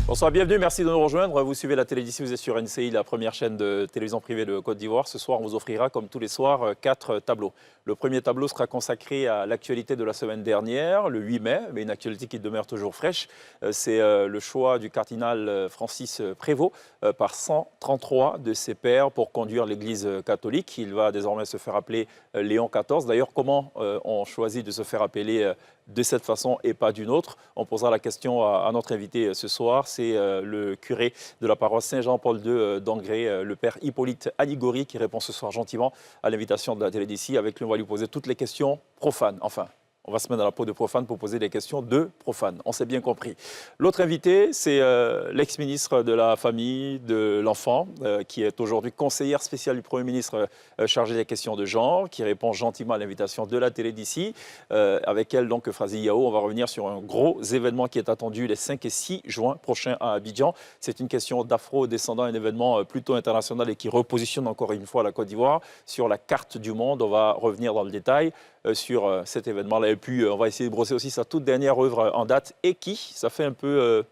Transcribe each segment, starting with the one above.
Bonsoir, bienvenue, merci de nous rejoindre. Vous suivez la télé d'ici, vous êtes sur NCI, la première chaîne de télévision privée de Côte d'Ivoire. Ce soir, on vous offrira, comme tous les soirs, 4 tableaux. Le premier tableau sera consacré à l'actualité de la semaine dernière, le 8 mai, mais une actualité qui demeure toujours fraîche. C'est le choix du cardinal Francis Prévost par 133 de ses pairs pour conduire l'Église catholique. Il va désormais se faire appeler Léon XIV. D'ailleurs, comment on choisit de se faire appeler de cette façon et pas d'une autre? On posera la question à notre invité ce soir. C'est le curé de la paroisse Saint-Jean-Paul II d'Angré, le père Hippolyte Anigori, qui répond ce soir gentiment à l'invitation de la télé d'ici. Avec lui, on va lui poser toutes les questions profanes. Enfin, on va se mettre dans la peau de profane pour poser des questions de profane. On s'est bien compris. L'autre invité, c'est l'ex-ministre de la Famille, de l'Enfant, qui est aujourd'hui conseillère spéciale du Premier ministre chargée des questions de genre, qui répond gentiment à l'invitation de la télé d'ici. Avec elle, donc, Frazi Yao, on va revenir sur un gros événement qui est attendu les 5 et 6 juin prochains à Abidjan. C'est une question d'afro-descendants, un événement plutôt international et qui repositionne encore une fois la Côte d'Ivoire sur la carte du monde. On va revenir dans le détail sur cet événement-là. Et puis, on va essayer de brosser aussi sa toute dernière œuvre en date, Eki. Ça fait un peu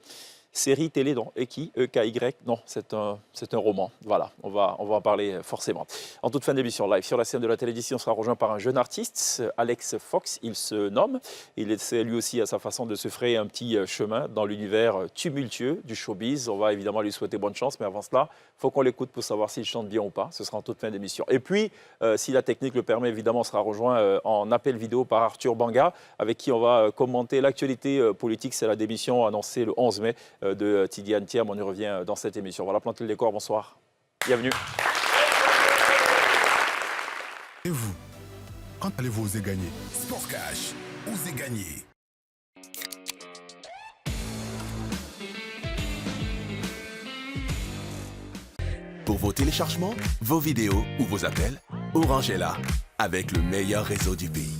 série télé, non? Eki, E-K-Y. Non, c'est un roman. Voilà, on va en parler forcément. En toute fin d'émission live, sur la scène de la télé d'ici, on sera rejoint par un jeune artiste, Alex Fox, il se nomme. Il essaie lui aussi à sa façon de se frayer un petit chemin dans l'univers tumultueux du showbiz. On va évidemment lui souhaiter bonne chance, mais avant cela, il faut qu'on l'écoute pour savoir s'il chante bien ou pas. Ce sera en toute fin d'émission. Et puis, si la technique le permet, évidemment, on sera rejoint en appel vidéo par Arthur Banga, avec qui on va commenter l'actualité politique. C'est la démission annoncée le 11 mai de Tidiane Thiam. On y revient dans cette émission. Voilà, planter le décor. Bonsoir. Bienvenue. Et vous, quand allez-vous oser gagner? Sport Cash, osez gagner. Pour vos téléchargements, vos vidéos ou vos appels, Orange est là, avec le meilleur réseau du pays.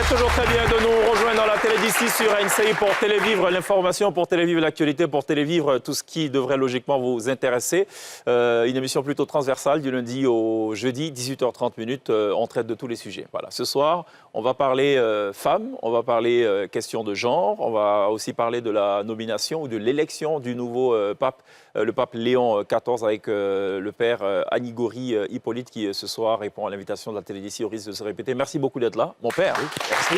Toujours très bien de nous rejoindre dans la télé d'ici sur NCI pour télévivre l'information, pour télévivre l'actualité, pour télévivre tout ce qui devrait logiquement vous intéresser. Une émission plutôt transversale du lundi au jeudi, 18h30 minutes. On traite de tous les sujets. Voilà. Ce soir, on va parler femmes, on va parler questions de genre, on va aussi parler de la nomination ou de l'élection du nouveau pape, le pape Léon XIV, avec le père Anigori Hippolyte qui ce soir répond à l'invitation de la télé d'ici au risque de se répéter. Merci beaucoup d'être là, mon père. Merci.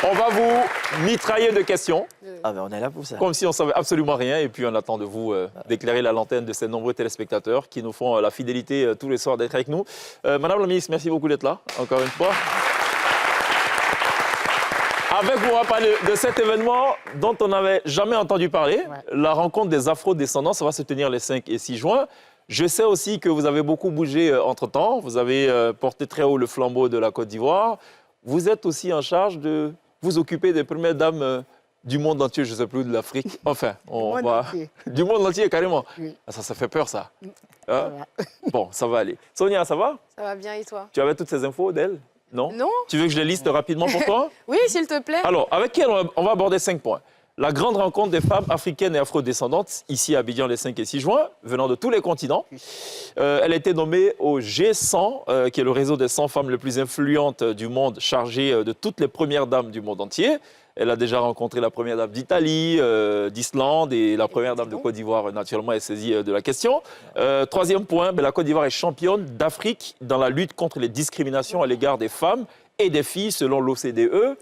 On va vous mitrailler de questions. Ah ben on est là pour ça. Comme si on ne savait absolument rien. Et puis on attend de vous d'éclairer la lanterne de ces nombreux téléspectateurs qui nous font la fidélité tous les soirs d'être avec nous. Madame la ministre, merci beaucoup d'être là, encore une fois. Avec vous, on va parler de cet événement dont on n'avait jamais entendu parler. Ouais. La rencontre des afro-descendants, ça va se tenir les 5 et 6 juin. Je sais aussi que vous avez beaucoup bougé entre-temps. Vous avez porté très haut le flambeau de la Côte d'Ivoire. Vous êtes aussi en charge de vous occuper des premières dames du monde entier, je ne sais plus, de l'Afrique. Enfin, on va... Du monde entier, carrément. Oui. Ah, ça fait peur, ça. Hein? Bon, ça va aller. Sonia, ça va? Ça va bien, et toi? Tu avais toutes ces infos d'elle? Non? Non. Tu veux que je les liste rapidement pour toi? Oui, s'il te plaît. Alors, avec elle, on va aborder 5 points. La grande rencontre des femmes africaines et afrodescendantes, ici à Abidjan les 5 et 6 juin, venant de tous les continents. Elle a été nommée au G100, qui est le réseau des 100 femmes les plus influentes du monde, chargé de toutes les premières dames du monde entier. Elle a déjà rencontré la première dame d'Italie, d'Islande et la première dame de Côte d'Ivoire, naturellement, est saisie de la question. Troisième point, la Côte d'Ivoire est championne d'Afrique dans la lutte contre les discriminations à l'égard des femmes et des filles selon l'OCDE,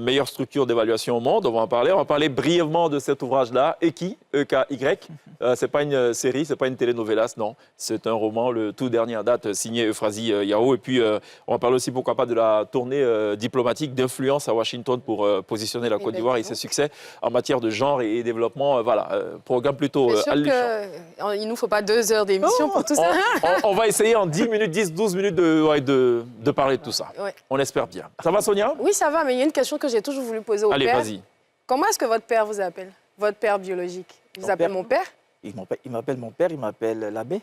meilleure structure d'évaluation au monde. On va en parler. On va parler brièvement de cet ouvrage-là, Eki, E-K-Y. C'est pas une série, c'est pas une telenovelas, non. C'est un roman, le tout dernier à date, signé Euphrasie Yao. Et puis, on va parler aussi, pourquoi pas, de la tournée diplomatique d'influence à Washington pour positionner la Côte d'Ivoire et ses succès en matière de genre et développement. Voilà, programme plutôt alléchant. Il ne nous faut pas 2 heures d'émission pour tout ça. On va essayer en 10 minutes, 10, 12 minutes de parler de tout ça. Ouais. On espère bien. Ça va, Sonia? Oui, ça va, mais il y a une question que j'ai toujours voulu poser au Allez, père. vas-y. Comment est-ce que votre père vous appelle? Votre père biologique. Il vous appelle mon père? Il m'appelle mon père, il m'appelle l'abbé.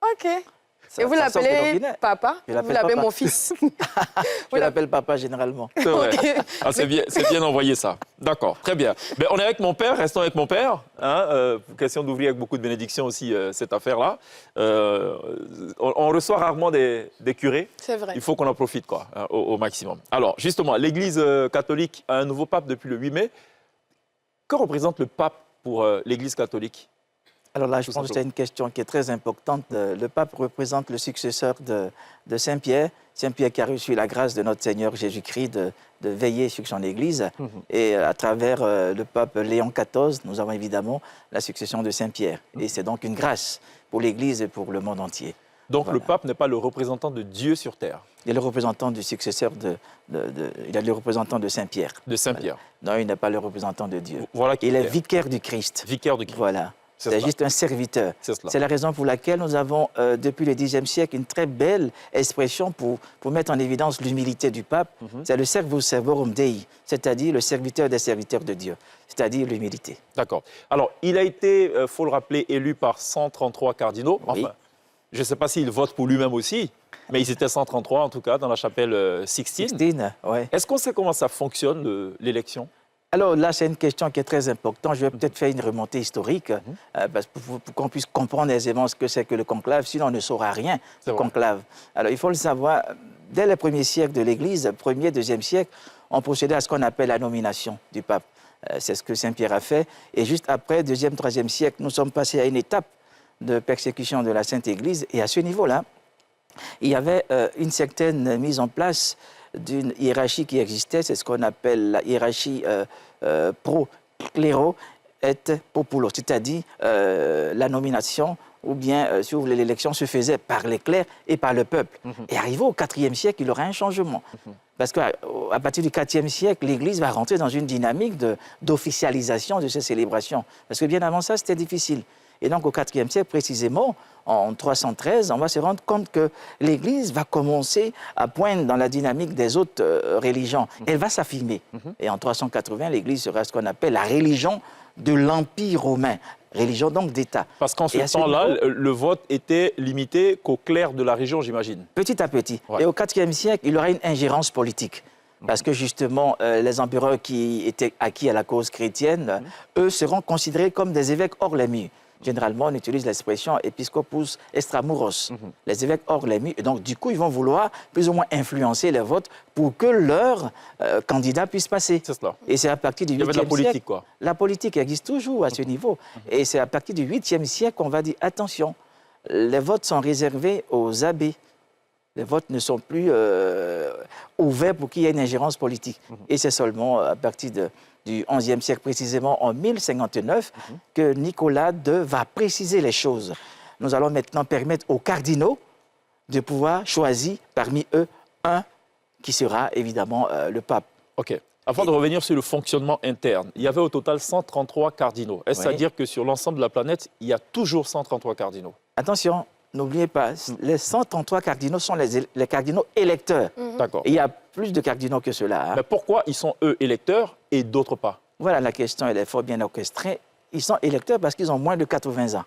OK. Et vous l'appelez papa? Je Vous l'appelle l'appelez papa. mon fils? Je l'appelle papa généralement. C'est vrai. Ah, c'est bien envoyé ça. D'accord, très bien. Mais on est avec mon père, restons avec mon père. Hein, question d'ouvrir avec beaucoup de bénédictions aussi cette affaire-là. On reçoit rarement des curés. C'est vrai. Il faut qu'on en profite quoi, hein, au maximum. Alors, justement, l'Église catholique a un nouveau pape depuis le 8 mai. Que représente le pape pour l'Église catholique? Alors là, je pense que c'est une question qui est très importante. Le pape représente le successeur de Saint-Pierre. Saint-Pierre qui a reçu la grâce de notre Seigneur Jésus-Christ de veiller sur son Église. Et à travers le pape Léon XIV, nous avons évidemment la succession de Saint-Pierre. Et c'est donc une grâce pour l'Église et pour le monde entier. Donc voilà. Le pape n'est pas le représentant de Dieu sur terre. Il est le représentant du successeur il est le représentant de Saint-Pierre. De Saint-Pierre. Voilà. Non, il n'est pas le représentant de Dieu. Voilà qui il est vicaire du Christ. Vicaire du Christ. Voilà. C'est juste un serviteur. C'est la raison pour laquelle nous avons, depuis le Xe siècle, une très belle expression pour mettre en évidence l'humilité du pape. C'est le servus servorum Dei, c'est-à-dire le serviteur des serviteurs de Dieu, c'est-à-dire l'humilité. D'accord. Alors, il a été, il faut le rappeler, élu par 133 cardinaux. Enfin, oui. Je ne sais pas s'il vote pour lui-même aussi, mais ils étaient 133 en tout cas dans la chapelle Sixtine. Sixtine, ouais. Est-ce qu'on sait comment ça fonctionne, l'élection? Alors là, c'est une question qui est très importante. Je vais peut-être faire une remontée historique pour qu'on puisse comprendre aisément ce que c'est que le conclave. Sinon, on ne saura rien du conclave. Alors, il faut le savoir. Dès les premiers siècles de l'Église, 1er, 2e siècle, on procédait à ce qu'on appelle la nomination du pape. C'est ce que Saint-Pierre a fait. Et juste après, 2e, 3e siècle, nous sommes passés à une étape de persécution de la Sainte Église. Et à ce niveau-là, il y avait une certaine mise en place d'une hiérarchie qui existait, c'est ce qu'on appelle la hiérarchie pro-cléro et populo, c'est-à-dire la nomination ou bien, si vous voulez, l'élection se faisait par les clercs et par le peuple. Et arrivé au IVe siècle, il y aura un changement. Parce qu'à partir du IVe siècle, l'Église va rentrer dans une dynamique d'officialisation de ces célébrations. Parce que bien avant ça, c'était difficile. Et donc, au IVe siècle, précisément, en 313, on va se rendre compte que l'Église va commencer à poindre dans la dynamique des autres religions. Elle va s'affirmer. Et en 380, l'Église sera ce qu'on appelle la religion de l'Empire romain. Religion donc d'État. Parce qu'en ce temps-là, le vote était limité qu'aux clercs de la région, j'imagine. Petit à petit. Ouais. Et au IVe siècle, il y aura une ingérence politique. Parce que justement, les empereurs qui étaient acquis à la cause chrétienne, eux seront considérés comme des évêques hors les murs. Généralement, on utilise l'expression episcopus extramuros, les évêques hors les murs. Et donc, du coup, ils vont vouloir plus ou moins influencer les votes pour que leur candidat puisse passer. C'est cela. Et c'est à partir du 8e siècle... Il y avait de la politique, quoi. La politique existe toujours à ce niveau. Et c'est à partir du 8e siècle qu'on va dire, attention, les votes sont réservés aux abbés. Les votes ne sont plus ouverts pour qu'il y ait une ingérence politique. Et c'est seulement à partir du XIe siècle, précisément en 1059, que Nicolas II va préciser les choses. Nous allons maintenant permettre aux cardinaux de pouvoir choisir parmi eux un qui sera évidemment le pape. OK. Avant de revenir sur le fonctionnement interne, il y avait au total 133 cardinaux. Est-ce à dire que sur l'ensemble de la planète, il y a toujours 133 cardinaux? Attention, n'oubliez pas, les 133 cardinaux sont les cardinaux électeurs. D'accord. Il y a plus de cardinaux que cela. Mais pourquoi ils sont, eux, électeurs et d'autres pas? Voilà la question, elle est fort bien orchestrée. Ils sont électeurs parce qu'ils ont moins de 80 ans.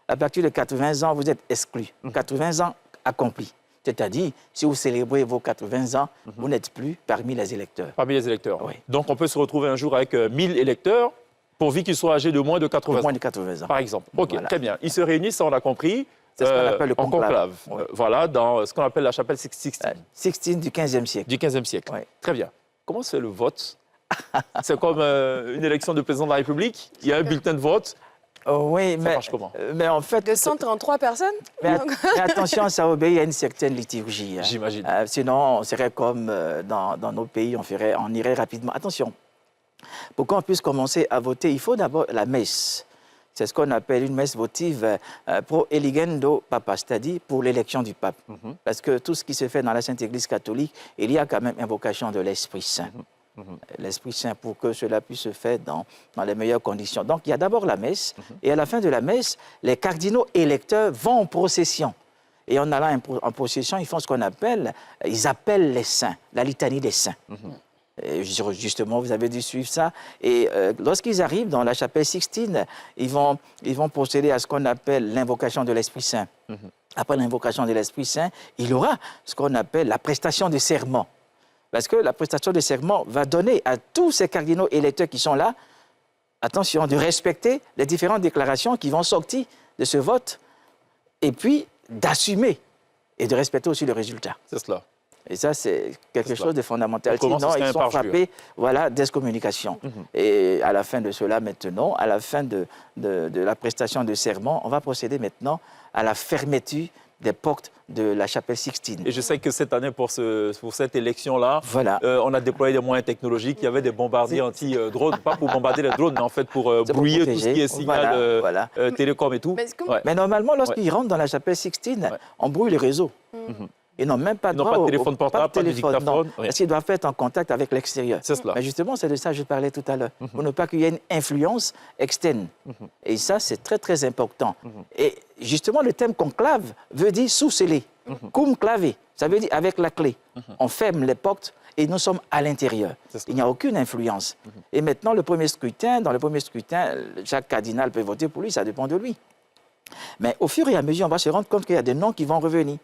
À partir de 80 ans, vous êtes exclus. 80 ans accomplis. C'est-à-dire, si vous célébrez vos 80 ans, vous n'êtes plus parmi les électeurs. Parmi les électeurs. Oui. Donc, on peut se retrouver un jour avec 1000 électeurs, pourvu qu'ils soient âgés de moins de 80 ans. Moins de 80 ans. Par exemple. OK, voilà. Très bien. Ils se réunissent, ça on l'a compris. C'est ce qu'on appelle le conclave. Oui. Voilà, dans ce qu'on appelle la chapelle Sixtine. Sixtine du XVe siècle. Du XVe siècle. Oui. Très bien. Comment se fait le vote? C'est comme une élection de président de la République. Il y a un bulletin de vote. Oui, Ça marche comment? mais en fait... 233 personnes? Mais attention, ça obéit à une certaine liturgie. Hein. J'imagine. Sinon, on serait comme dans nos pays, on irait rapidement. Attention, pour qu'on puisse commencer à voter, il faut d'abord la messe. C'est ce qu'on appelle une messe votive pro eligendo papa, c'est-à-dire pour l'élection du pape. Parce que tout ce qui se fait dans la Sainte Église catholique, il y a quand même invocation de l'Esprit Saint. L'Esprit Saint pour que cela puisse se faire dans les meilleures conditions. Donc, il y a d'abord la messe, et à la fin de la messe, les cardinaux électeurs vont en procession. Et en allant en procession, ils font ce qu'on appelle, ils appellent les saints, la litanie des saints. Et justement, vous avez dû suivre ça. Et lorsqu'ils arrivent dans la chapelle Sixtine, ils vont procéder à ce qu'on appelle l'invocation de l'Esprit Saint. Après l'invocation de l'Esprit Saint, il y aura ce qu'on appelle la prestation de serment. Parce que la prestation de serment va donner à tous ces cardinaux électeurs qui sont là, attention, de respecter les différentes déclarations qui vont sortir de ce vote, et puis d'assumer et de respecter aussi le résultat. C'est cela. Et ça, c'est quelque chose de fondamental. Sinon, ils sont frappés, voilà, d'excommunication. Et à la fin de cela, maintenant, à la fin de la prestation de serment, on va procéder maintenant à la fermeture des portes de la chapelle Sixtine. Et je sais que cette année, pour cette élection-là, voilà. On a déployé des moyens technologiques. Il y avait des bombardiers anti-drones, pas pour bombarder les drones, mais en fait pour brouiller tout ce qui est signal télécom et tout. Mais normalement, lorsqu'ils rentrent dans la chapelle Sixtine, on brouille le réseau. Ils n'ont même pas droit pas de téléphone portable, pas de dictaphone. Parce qu'ils doivent être en contact avec l'extérieur. C'est cela. Mais justement, c'est de ça que je parlais tout à l'heure. Pour ne pas qu'il y ait une influence externe. Et ça, c'est très, très important. Et justement, le terme conclave veut dire sous-scellé. Cum clavé, ça veut dire avec la clé. On ferme les portes et nous sommes à l'intérieur. Il n'y a aucune influence. Et maintenant, dans le premier scrutin, chaque cardinal peut voter pour lui, ça dépend de lui. Mais au fur et à mesure, on va se rendre compte qu'il y a des noms qui vont revenir.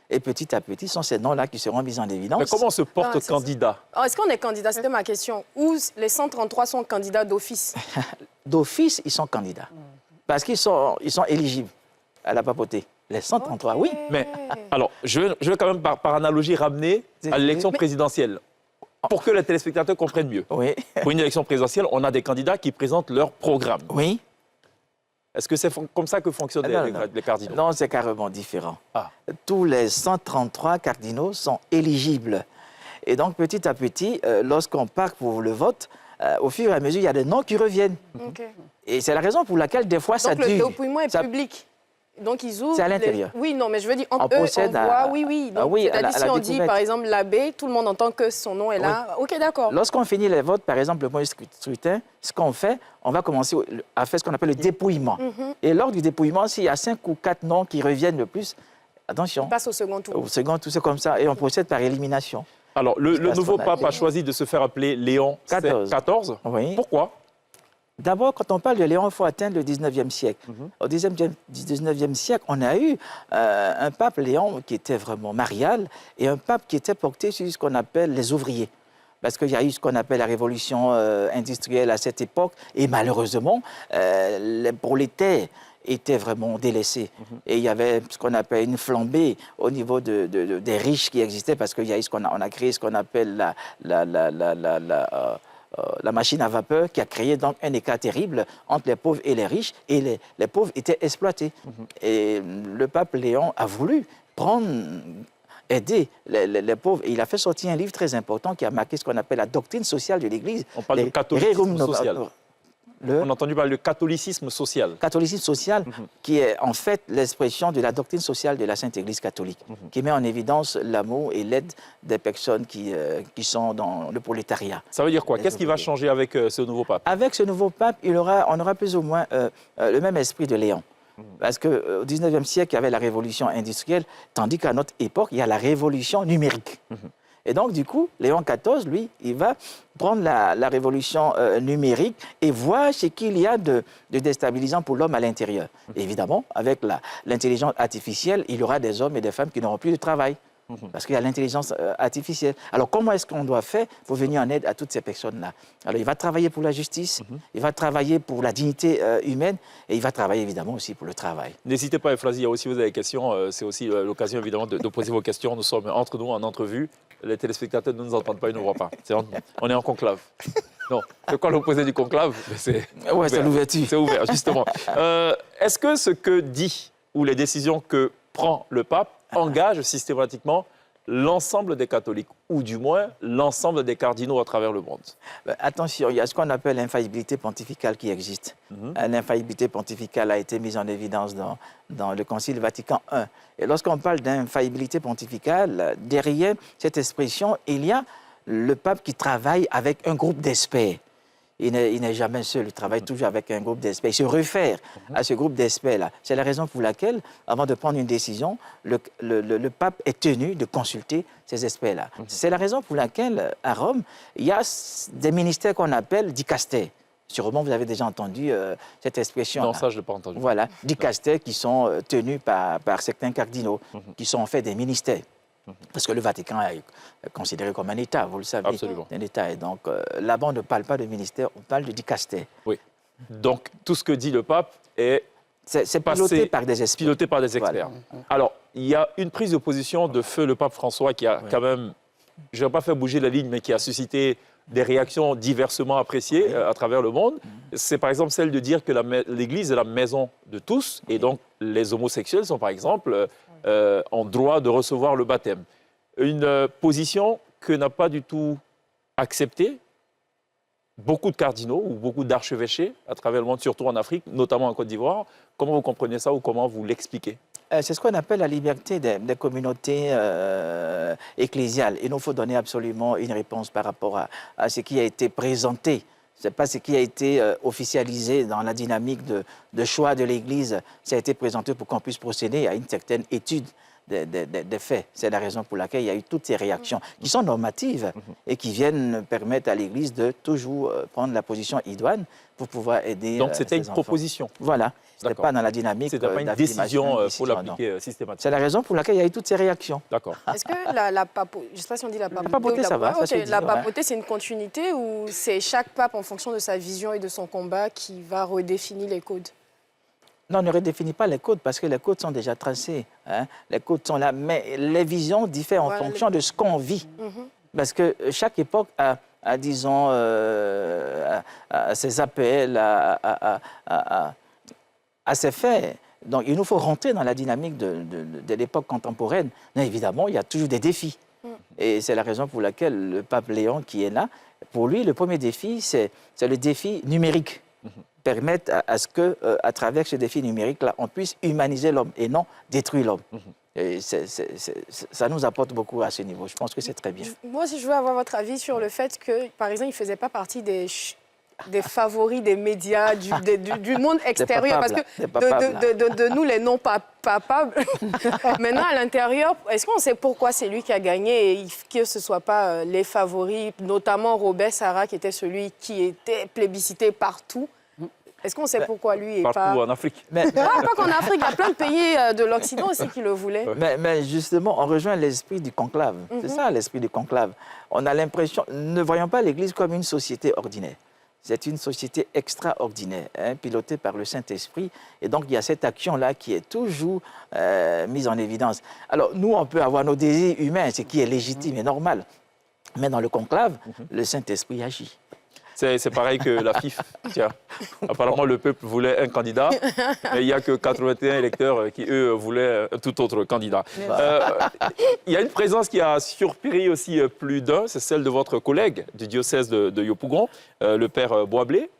Et petit à petit, ce sont ces noms-là qui seront mis en évidence. Mais comment on se porte candidat? Est-ce qu'on est candidat? C'était ma question. Ou les 133 sont candidats d'office? D'office, ils sont candidats. Parce qu'ils sont éligibles à la papauté. Les 133, oui. Mais alors, je vais quand même par analogie ramener à l'élection présidentielle. Pour que les téléspectateurs comprennent mieux. Oui. Pour une élection présidentielle, on a des candidats qui présentent leur programme. Oui. Est-ce que c'est comme ça que fonctionnent les cardinaux? Non, c'est carrément différent. Tous les 133 cardinaux sont éligibles. Et donc, petit à petit, lorsqu'on part pour le vote, au fur et à mesure, il y a des noms qui reviennent. Et c'est la raison pour laquelle, des fois, ça dure. Donc, le dépouillement est public. Donc, ils ouvrent... C'est à l'intérieur. Oui, non, mais je veux dire, on voit, oui. Donc, c'est-à-dire, si on dit, par exemple, l'abbé, tout le monde entend que son nom est là. Oui. OK, d'accord. Lorsqu'on finit les votes, par exemple, le premier scrutin, ce qu'on fait, on va commencer à faire ce qu'on appelle le dépouillement. Et lors du dépouillement, s'il y a 5 ou 4 noms qui reviennent le plus, attention. On passe au second tour. Au second tour, c'est comme ça. Et on procède par élimination. Alors, le nouveau pape a choisi de se faire appeler Léon XIV. Oui. Pourquoi? D'abord, quand on parle de Léon, il faut atteindre le 19e siècle. Au 19e siècle, on a eu un pape, Léon, qui était vraiment marial, et un pape qui était porté sur ce qu'on appelle les ouvriers. Parce qu'il y a eu ce qu'on appelle la révolution industrielle à cette époque, et malheureusement, les prolétaires étaient vraiment délaissés. Et il y avait ce qu'on appelle une flambée au niveau des riches qui existaient, parce qu'il y a eu on a créé ce qu'on appelle la machine à vapeur qui a créé donc un écart terrible entre les pauvres et les riches, et les pauvres étaient exploités. Et le pape Léon a voulu aider les pauvres. Et il a fait sortir un livre très important qui a marqué ce qu'on appelle la doctrine sociale de l'Église. On parle de catholicisme social. On a entendu parler de catholicisme social. Catholicisme social, qui est en fait l'expression de la doctrine sociale de la Sainte Église catholique, qui met en évidence l'amour et l'aide des personnes qui sont dans le prolétariat. Ça veut dire quoi? Qu'est-ce qui va changer avec ce nouveau pape? Avec ce nouveau pape, on aura plus ou moins le même esprit de Léon. Parce qu'au 19e siècle, il y avait la révolution industrielle, tandis qu'à notre époque, il y a la révolution numérique. Et donc, du coup, Léon XIV, lui, il va prendre la révolution numérique et voir ce qu'il y a de déstabilisant pour l'homme à l'intérieur. Évidemment, avec l'intelligence artificielle, il y aura des hommes et des femmes qui n'auront plus de travail. Parce qu'il y a l'intelligence artificielle. Alors, comment est-ce qu'on doit faire pour venir en aide à toutes ces personnes-là? Alors, il va travailler pour la justice, il va travailler pour la dignité humaine, et il va travailler évidemment aussi pour le travail. N'hésitez pas, Euphrasie, si vous avez des questions, c'est aussi l'occasion évidemment de poser vos questions. Nous sommes entre nous en entrevue. Les téléspectateurs ne nous entendent pas, ils ne nous voient pas. On est en conclave. Non, c'est quoi l'opposé du conclave? C'est Ouais, c'est l'ouverture. C'est ouvert, justement. Est-ce que ce que dit ou les décisions que prend le pape engagent systématiquement l'ensemble des catholiques, ou du moins l'ensemble des cardinaux à travers le monde? Attention, il y a ce qu'on appelle l'infaillibilité pontificale qui existe. L'infaillibilité pontificale a été mise en évidence dans le Concile Vatican I. Et lorsqu'on parle d'infaillibilité pontificale, derrière cette expression, il y a le pape qui travaille avec un groupe d'experts. Il n'est jamais seul, il travaille toujours avec un groupe d'experts. Il se réfère à ce groupe d'experts-là. C'est la raison pour laquelle, avant de prendre une décision, le pape est tenu de consulter ces experts-là. C'est la raison pour laquelle, à Rome, il y a des ministères qu'on appelle dicastères. Sûrement, vous avez déjà entendu cette expression. Non, ça, je ne l'ai pas entendu. Voilà, dicastères qui sont tenus par certains cardinaux, qui sont en fait des ministères. Parce que le Vatican est considéré comme un État, vous le savez. Absolument. Un État. Et donc, là-bas, on ne parle pas de ministère, on parle de dicastère. Oui. Donc, tout ce que dit le pape est C'est piloté par des experts. piloté par des experts. Voilà. Alors, il y a une prise de position de feu le pape François qui a quand même, je ne vais pas faire bouger la ligne, mais qui a suscité des réactions diversement appréciées à travers le monde. C'est par exemple celle de dire que l'Église est la maison de tous, et donc les homosexuels sont par exemple en droit de recevoir le baptême. Une position que n'a pas du tout acceptée beaucoup de cardinaux ou beaucoup d'archevêchés à travers le monde, surtout en Afrique, notamment en Côte d'Ivoire. Comment vous comprenez ça ou comment vous l'expliquez? C'est ce qu'on appelle la liberté des communautés ecclésiales. Il nous faut donner absolument une réponse par rapport à ce qui a été présenté. Ce n'est pas ce qui a été officialisé dans la dynamique de choix de l'Église. Ça a été présenté pour qu'on puisse procéder à une certaine étude des faits. C'est la raison pour laquelle il y a eu toutes ces réactions qui sont normatives et qui viennent permettre à l'Église de toujours prendre la position idoine pour pouvoir aider. Donc c'était une ses enfants. proposition. Voilà. Ce n'est D'accord. pas dans la dynamique. C'était pas une décision pour l'appliquer systématiquement. C'est la raison pour laquelle il y a eu toutes ces réactions. D'accord. Est-ce que la papauté, je ne sais pas si on dit la papauté. La papauté, ça va, ça Ok, se dit, la ouais. papauté, c'est une continuité ou c'est chaque pape, en fonction de sa vision et de son combat, qui va redéfinir les codes? Non, on ne redéfinit pas les codes parce que les codes sont déjà tracés. Hein. Les codes sont là, mais les visions diffèrent en fonction de ce qu'on vit. Parce que chaque époque a disons, ses appels, à ses faits. Donc, il nous faut rentrer dans la dynamique de l'époque contemporaine. Mais évidemment, il y a toujours des défis. Et c'est la raison pour laquelle le pape Léon, qui est là, pour lui, le premier défi, c'est le défi numérique. Permettre à ce que, à travers ce défi numérique-là, on puisse humaniser l'homme et non détruire l'homme. Et ça nous apporte beaucoup à ce niveau. Je pense que c'est très bien. Moi aussi, je veux avoir votre avis sur le fait que, par exemple, il ne faisait pas partie des favoris des médias, du monde extérieur. Parce que de nous, les non-papables, maintenant, à l'intérieur, est-ce qu'on sait pourquoi c'est lui qui a gagné et que ce ne soit pas les favoris, notamment Robert Sarah, qui était celui qui était plébiscité partout? Est-ce qu'on sait pourquoi lui et Partout pas... en Afrique. Mais, pas qu'en Afrique, il y a plein de pays de l'Occident aussi qui le voulaient. mais justement, on rejoint l'esprit du conclave. C'est ça, l'esprit du conclave. On a l'impression... Ne voyons pas l'Église comme une société ordinaire. C'est une société extraordinaire, hein, pilotée par le Saint-Esprit. Et donc, il y a cette action-là qui est toujours mise en évidence. Alors, nous, on peut avoir nos désirs humains, ce qui est légitime et normal. Mais dans le conclave, le Saint-Esprit agit. C'est pareil que la FIF. Tiens, apparemment, le peuple voulait un candidat, mais il n'y a que 81 électeurs qui, eux, voulaient un tout autre candidat. Il y a une présence qui a surpris aussi plus d'un, c'est celle de votre collègue du diocèse de Yopougon, le père Boisblé,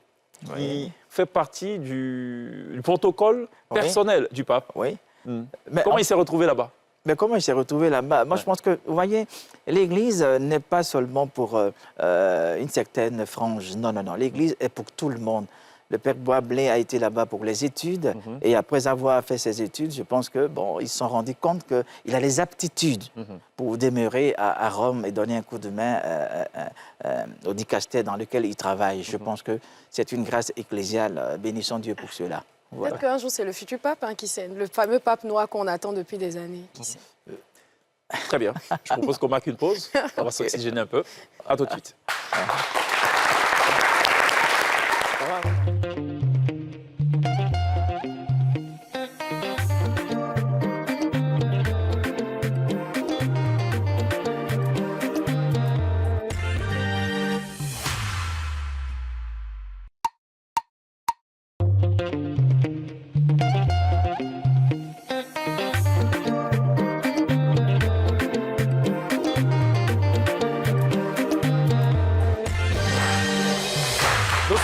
qui fait partie du protocole personnel du pape. Oui. Mais comment il s'est retrouvé là-bas? Mais comment il s'est retrouvé là-bas? Moi, je pense que, vous voyez, l'Église n'est pas seulement pour une certaine frange. Non, non, non. L'Église est pour tout le monde. Le père Boisblé a été là-bas pour les études. Et après avoir fait ses études, je pense que bon, ils se sont rendus compte qu'il a les aptitudes pour demeurer à Rome et donner un coup de main au dicastère dans lequel il travaille. Je pense que c'est une grâce ecclésiale. Bénissons Dieu pour cela. Voilà. Peut-être qu'un jour, c'est le futur pape qui sait. Le fameux pape noir qu'on attend depuis des années. Qui sait. Très bien. Je propose qu'on marque une pause. On va s'oxygéner un peu. À tout de suite.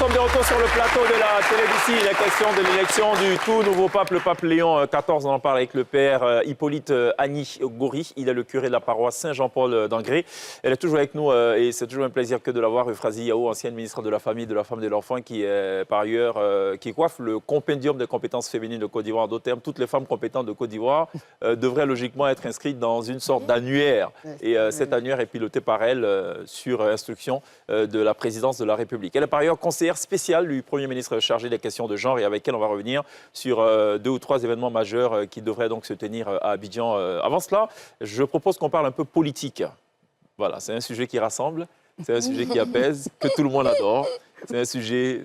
sommes de retour sur le plateau de la télévision. Il est question de l'élection du tout nouveau pape, le pape Léon XIV. On en parle avec le père Hippolyte Annie Goury. Il est le curé de la paroisse Saint-Jean-Paul d'Angré. Elle est toujours avec nous et c'est toujours un plaisir que de la voir. Euphrasie Yao, ancienne ministre de la Famille, de la Femme et de l'Enfant, qui est par ailleurs qui coiffe le compendium des compétences féminines de Côte d'Ivoire. En d'autres termes, toutes les femmes compétentes de Côte d'Ivoire devraient logiquement être inscrites dans une sorte d'annuaire. Et cet annuaire est piloté par elle sur instruction de la présidence de la République. Elle est par ailleurs conseillère spéciale du Premier ministre chargé des questions de genre et avec elle on va revenir sur 2 ou 3 événements majeurs qui devraient donc se tenir à Abidjan. Avant cela, je propose qu'on parle un peu politique. Voilà, c'est un sujet qui rassemble, c'est un sujet qui apaise, que tout le monde adore. C'est un sujet...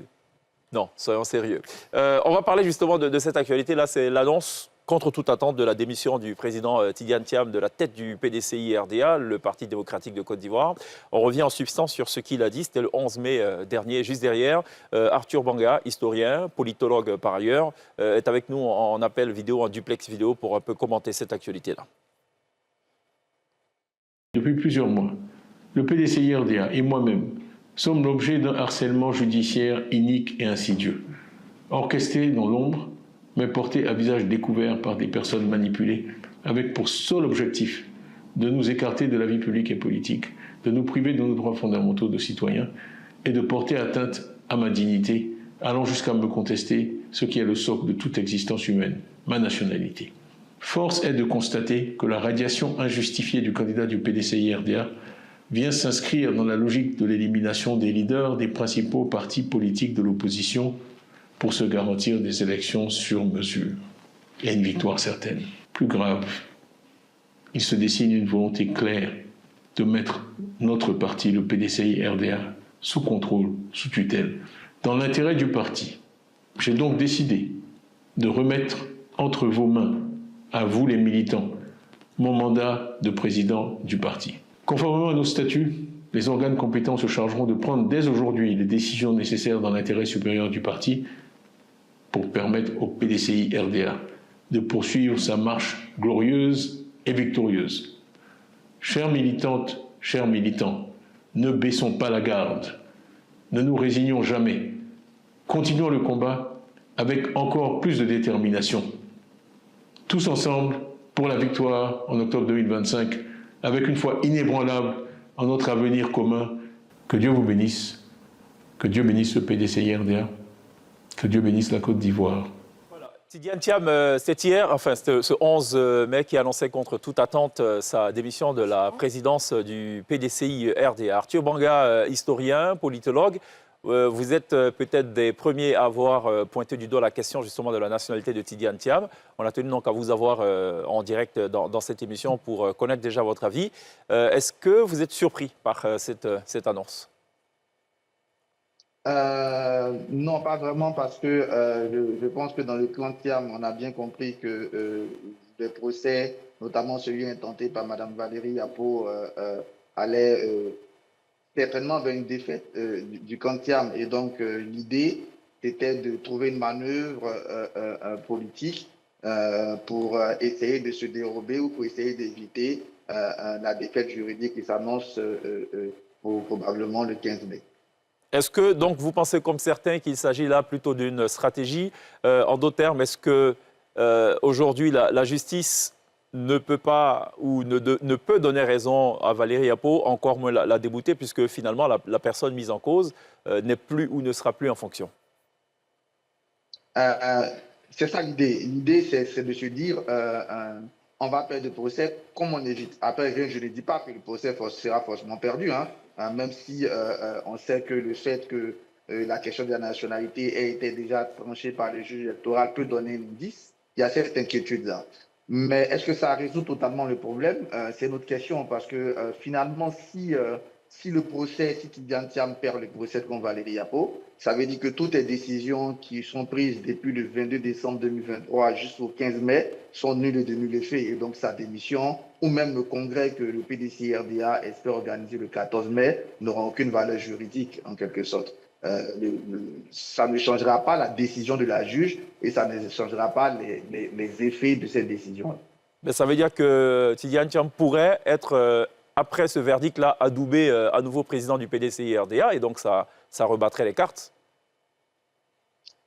Non, soyons sérieux. On va parler justement de cette actualité. Là, c'est l'annonce contre toute attente de la démission du président Tidiane Thiam de la tête du PDCI-RDA, le Parti démocratique de Côte d'Ivoire. On revient en substance sur ce qu'il a dit. C'était le 11 mai dernier, juste derrière. Arthur Banga, historien, politologue par ailleurs, est avec nous en appel vidéo, en duplex vidéo, pour un peu commenter cette actualité-là. Depuis plusieurs mois, le PDCI-RDA et moi-même sommes l'objet d'un harcèlement judiciaire inique et insidieux, orchestré dans l'ombre, mais porté à visage découvert par des personnes manipulées, avec pour seul objectif de nous écarter de la vie publique et politique, de nous priver de nos droits fondamentaux de citoyens et de porter atteinte à ma dignité, allant jusqu'à me contester ce qui est le socle de toute existence humaine, ma nationalité. Force est de constater que la radiation injustifiée du candidat du PDCI-RDA vient s'inscrire dans la logique de l'élimination des leaders des principaux partis politiques de l'opposition pour se garantir des élections sur mesure et une victoire certaine. Plus grave, il se dessine une volonté claire de mettre notre parti, le PDCI-RDA, sous contrôle, sous tutelle, dans l'intérêt du parti. J'ai donc décidé de remettre entre vos mains, à vous les militants, mon mandat de président du parti. Conformément à nos statuts, les organes compétents se chargeront de prendre dès aujourd'hui les décisions nécessaires dans l'intérêt supérieur du parti pour permettre au PDCI-RDA de poursuivre sa marche glorieuse et victorieuse. Chères militantes, chers militants, ne baissons pas la garde, ne nous résignons jamais, continuons le combat avec encore plus de détermination. Tous ensemble pour la victoire en octobre 2025, avec une foi inébranlable en notre avenir commun. Que Dieu vous bénisse, que Dieu bénisse le PDCI-RDA, que Dieu bénisse la Côte d'Ivoire. Voilà. Tidiane Thiam, c'est hier, enfin c'était ce 11 mai qui annonçait contre toute attente sa démission de la présidence du PDCI-RDA. Arthur Banga, historien, politologue, vous êtes peut-être des premiers à avoir pointé du doigt la question justement de la nationalité de Tidiane Thiam. On a tenu donc à vous avoir en direct dans cette émission pour connaître déjà votre avis. Est-ce que vous êtes surpris par cette annonce ? Non, pas vraiment, parce que je pense que dans le clan Thiam, on a bien compris que le procès, notamment celui intenté par Mme Valérie Yapo, allait certainement vers une défaite du clan Thiam. Et donc, l'idée, c'était de trouver une manœuvre politique pour essayer de se dérober ou pour essayer d'éviter la défaite juridique qui s'annonce probablement le 15 mai. Est-ce que donc vous pensez comme certains qu'il s'agit là plutôt d'une stratégie? En d'autres termes, est-ce que aujourd'hui la justice ne peut pas ou ne peut donner raison à Valérie Yapo, encore moins la débouter, puisque finalement la personne mise en cause n'est plus ou ne sera plus en fonction? C'est ça l'idée. L'idée, c'est de se dire on va faire des procès comme on évite. Après, je ne dis pas que le procès sera forcément perdu, hein. Même si on sait que le fait que la question de la nationalité ait été déjà tranchée par le juge électoral peut donner un indice. Il y a cette inquiétude-là. Mais est-ce que ça résout totalement le problème? C'est une autre question, parce que finalement, si le procès, si Tidiane Thiam perd le procès contre Valérie Yapo, ça veut dire que toutes les décisions qui sont prises depuis le 22 décembre 2023 jusqu'au 15 mai sont nulles et de nul effet. Et donc sa démission, ou même le congrès que le PDCI-RDA espère organiser le 14 mai, n'aura aucune valeur juridique en quelque sorte. Ça ne changera pas la décision de la juge et ça ne changera pas les effets de cette décision. Mais ça veut dire que Tidiane Thiam pourrait être, après ce verdict-là, adoubé à nouveau président du PDCI-RDA et donc ça rebattrait les cartes?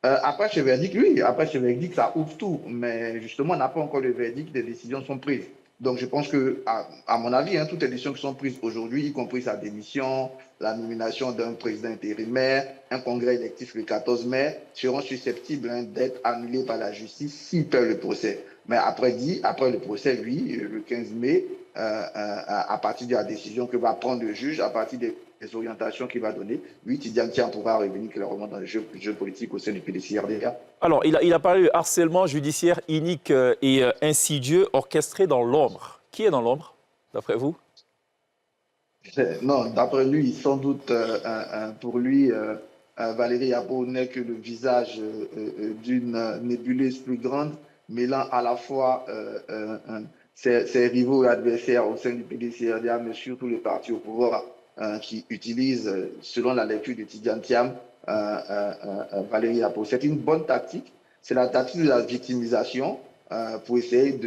Après ce verdict, oui, après ce verdict, ça ouvre tout. Mais justement, on n'a pas encore le verdict, les décisions sont prises. Donc je pense que, à mon avis, hein, toutes les décisions qui sont prises aujourd'hui, y compris sa démission, la nomination d'un président intérimaire, un congrès électif le 14 mai, seront susceptibles hein, d'être annulées par la justice s'il perd le procès. Mais après le procès, oui, le 15 mai, à partir de la décision que va prendre le juge, à partir des orientations qu'il va donner, oui, Tidiane Thiam pourra revenir clairement dans le jeu politique au sein du PDC-RDA. Alors, il a parlé de harcèlement judiciaire inique et insidieux orchestré dans l'ombre. Qui est dans l'ombre, d'après vous? Non, d'après lui, sans doute, pour lui, Valérie Yapo n'est que le visage d'une nébuleuse plus grande, mêlant à la fois ses rivaux et adversaires au sein du PDC-RDA, mais surtout les partis au pouvoir qui utilisent, selon la lecture de Tidiane Thiam, Valérie Yapo. C'est une bonne tactique, c'est la tactique de la victimisation pour essayer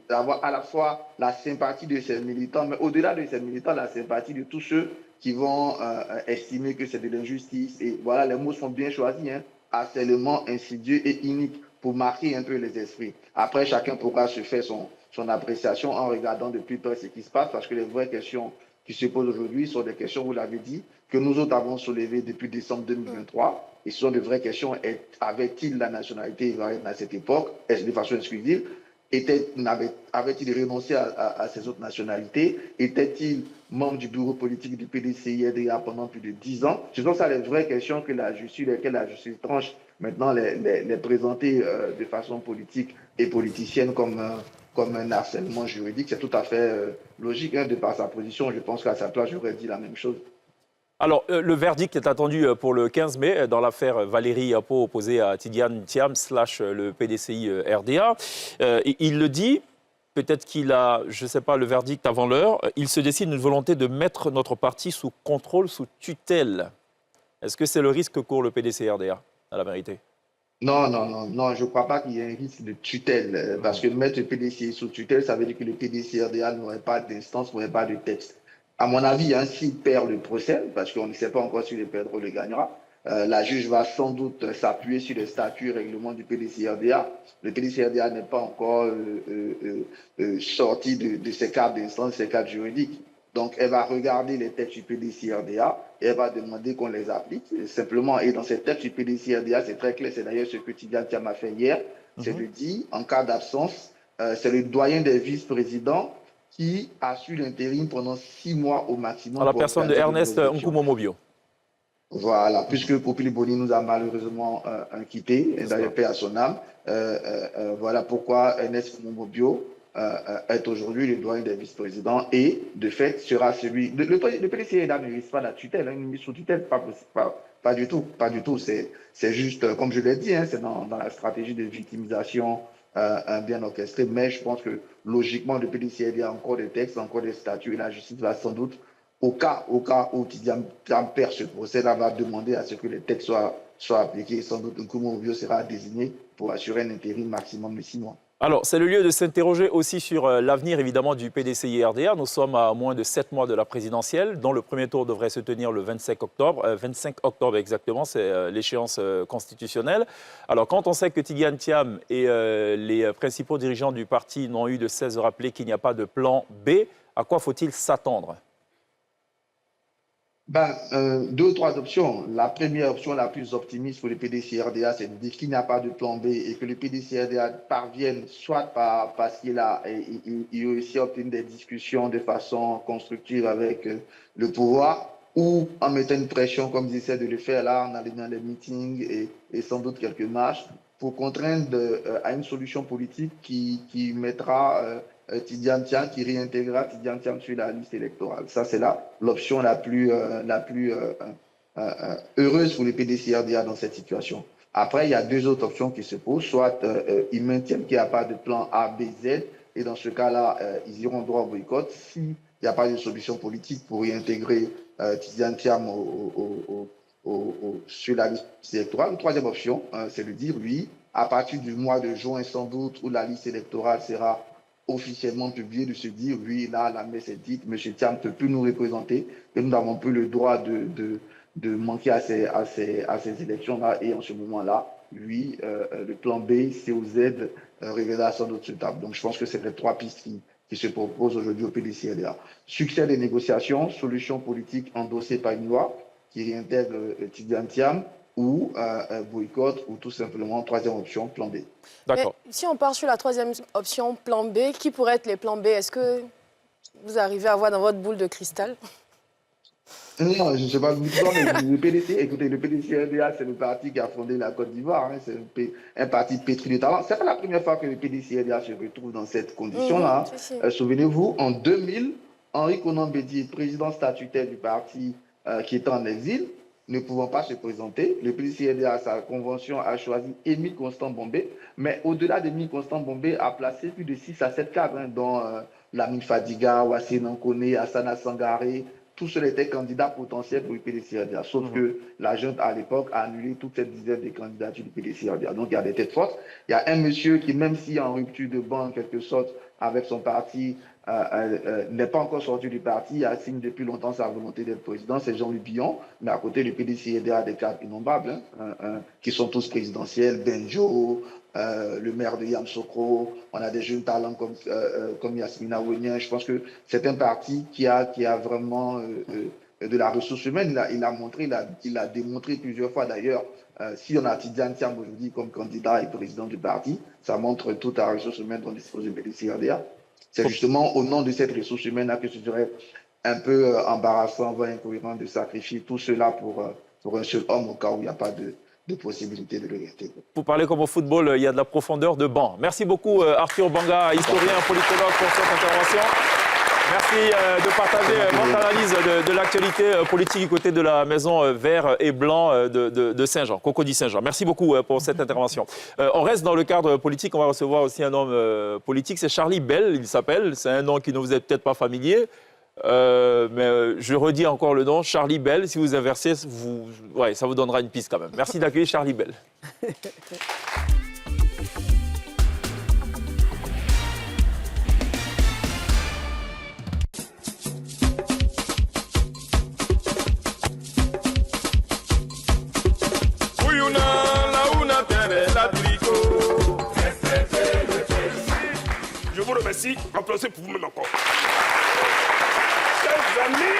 d'avoir à la fois la sympathie de ses militants, mais au-delà de ses militants, la sympathie de tous ceux qui vont estimer que c'est de l'injustice. Et voilà, les mots sont bien choisis, hein, harcèlement insidieux et inique, pour marquer un peu les esprits. Après, chacun pourra se faire son appréciation en regardant de plus près ce qui se passe, parce que les vraies questions qui se posent aujourd'hui sont des questions, vous l'avez dit, que nous autres avons soulevées depuis décembre 2023. Et ce sont de vraies questions. Avait-il la nationalité ivoirienne à cette époque? Est-ce de façon exclusive? Avait-il renoncé à ses autres nationalités? Était-il membre du bureau politique du PDCI-RDA pendant plus de 10 ans? Ce sont ça les vraies questions que la justice, lesquelles la justice tranche maintenant les présenter de façon politique et politicienne comme un harcèlement juridique. C'est tout à fait logique hein, de par sa position. Je pense qu'à sa place, j'aurais dit la même chose. Alors, le verdict est attendu pour le 15 mai dans l'affaire Valérie Yapo opposée à Tidiane Thiam / le PDCI-RDA. Il le dit, peut-être qu'il a, je ne sais pas, le verdict avant l'heure. Il se décide d'une volonté de mettre notre parti sous contrôle, sous tutelle. Est-ce que c'est le risque que court le PDCI-RDA, à la vérité? Non, je ne crois pas qu'il y ait un risque de tutelle. Parce que mettre le PDCI sous tutelle, ça veut dire que le PDCI-RDA n'aurait pas d'instance, n'aurait pas de texte. À mon avis, hein, s'il perd le procès, parce qu'on ne sait pas encore s'il le perdra ou le gagnera, la juge va sans doute s'appuyer sur les statuts et règlements du PDCI-RDA. Le PDCI-RDA n'est pas encore sorti de ses cadres d'instance, ses cadres juridiques. Donc, elle va regarder les textes du PDCI-RDA et elle va demander qu'on les applique. Simplement, et dans ces textes du PDCI-RDA, c'est très clair, c'est d'ailleurs ce que Tidiane Thiam a fait hier, c'est de dire, en cas d'absence, c'est le doyen des vice-présidents qui assure l'intérim pendant 6 mois au maximum. À la personne de Ernest Nkoumomobio. Voilà, puisque Popili Boni nous a malheureusement quittés, d'ailleurs paix à son âme. Voilà pourquoi Ernest Nkoumomobio est aujourd'hui le doyen des vice-présidents et, de fait, sera celui... Le PDCI-RDA ne risque pas la tutelle, une mise sous tutelle, pas du tout, pas du tout. C'est juste, comme je l'ai dit, hein, c'est dans la stratégie de victimisation bien orchestrée, mais je pense que logiquement, le PDCI-RDA a encore des textes, encore des statuts, et la justice va sans doute, au cas où Tidiane perd ce procès-là, va demander à ce que les textes soient appliqués, et sans doute Nkoumomobio sera désigné pour assurer un intérim maximum de 6 mois. Alors, c'est le lieu de s'interroger aussi sur l'avenir, évidemment, du PDCI-RDA. Nous sommes à moins de 7 mois de la présidentielle, dont le premier tour devrait se tenir le 25 octobre. 25 octobre exactement, c'est l'échéance constitutionnelle. Alors, quand on sait que Tidiane Thiam et les principaux dirigeants du parti n'ont eu de cesse de rappeler qu'il n'y a pas de plan B, à quoi faut-il s'attendre? 2 ou 3 options. La première option, la plus optimiste pour le PDCI-RDA, c'est de dire qu'il n'y a pas de plan B et que le PDCI-RDA parvienne, soit parce qu'il a réussi à obtenir des discussions de façon constructive avec le pouvoir, ou en mettant une pression, comme ils essaient de le faire là, en alignant des meetings et sans doute quelques marches, pour contraindre à une solution politique qui mettra Tidiane Thiam, qui réintégrera Tidiane Thiam sur la liste électorale. Ça, c'est l'option la plus heureuse pour le PDCI-RDA dans cette situation. Après, il y a 2 autres options qui se posent. Soit ils maintiennent qu'il n'y a pas de plan A, B, Z, et dans ce cas-là, ils iront droit au boycott. S'il n'y a pas de solution politique pour réintégrer Tidiane Thiam sur la liste électorale, une troisième option, c'est de dire, oui, à partir du mois de juin, sans doute, où la liste électorale sera officiellement publiée, de se dire, oui, là, la messe est dite, M. Thiam ne peut plus nous représenter, et nous n'avons plus le droit de manquer à ces élections-là, et en ce moment-là, lui, le plan B, C ou Z révélera sans doute sur table. Donc je pense que c'est les 3 pistes qui se proposent aujourd'hui au PDCRDA. Succès des négociations, solution politique endossée par une loi qui réintègre Tidiane Thiam, ou boycott, ou tout simplement 3e option, plan B. D'accord. Si on part sur la 3e option, plan B, qui pourrait être les plans B? Est-ce que vous arrivez à voir dans votre boule de cristal? Non, je ne sais pas vous dire, mais le PDC, écoutez, le PDCRDA, c'est le parti qui a fondé la Côte d'Ivoire. Hein, c'est un parti pétri de talent. Ce n'est pas la première fois que le PDCRDA se retrouve dans cette condition-là. Souvenez-vous, en 2000, Henri Konan Bédié, président statutaire du parti qui était en exil, ne pouvant pas se présenter, le PDCRDA, sa convention, a choisi Émile Constant Bombé, mais au-delà d'Émile Constant Bombé, a placé plus de 6 à 7 cadres, hein, dont Lamine Fadiga, Wassé Nankone, Hassana Sangaré. Tous ceux étaient candidats potentiels pour le PDCRDA, sauf que la junte, à l'époque, a annulé toute cette dizaine de candidatures du PDCRDA. Donc, il y a des têtes fortes. Il y a un monsieur qui, même s'il est en rupture de banc, en quelque sorte, avec son parti, n'est pas encore sorti du parti, il assigne depuis longtemps sa volonté d'être président, c'est Jean-Louis Billon, mais à côté, le PDCRDA a des cadres innombrables, hein, qui sont tous présidentiels, Benjo, le maire de Yamoussoukro, on a des jeunes talents comme Yasmina Wenien. Je pense que c'est un parti qui a vraiment de la ressource humaine. Il a démontré plusieurs fois d'ailleurs. Si on a Tidiane Thiam aujourd'hui comme candidat et président du parti, ça montre toute la ressource humaine dont dispose le PDCRDA. C'est justement au nom de cette ressource humaine-là que ce serait un peu embarrassant, voire incohérent de sacrifier tout cela pour un seul homme au cas où il n'y a pas de possibilité de le réintégrer. Pour parler comme au football, il y a de la profondeur de banc. Merci beaucoup Arthur Banga, historien, politologue, pour cette intervention. Merci de partager votre analyse de l'actualité politique du côté de la maison vert et blanc de Saint-Jean, Cocody Saint-Jean. Merci beaucoup pour cette intervention. On reste dans le cadre politique, on va recevoir aussi un homme politique, c'est Charlie Bell, il s'appelle. C'est un nom qui ne vous est peut-être pas familier. Mais je redis encore le nom, Charlie Bell. Si vous inversez, ça vous donnera une piste quand même. Merci d'accueillir Charlie Bell. Je vous remercie. Applaudissez pour vous-même encore. Chers amis,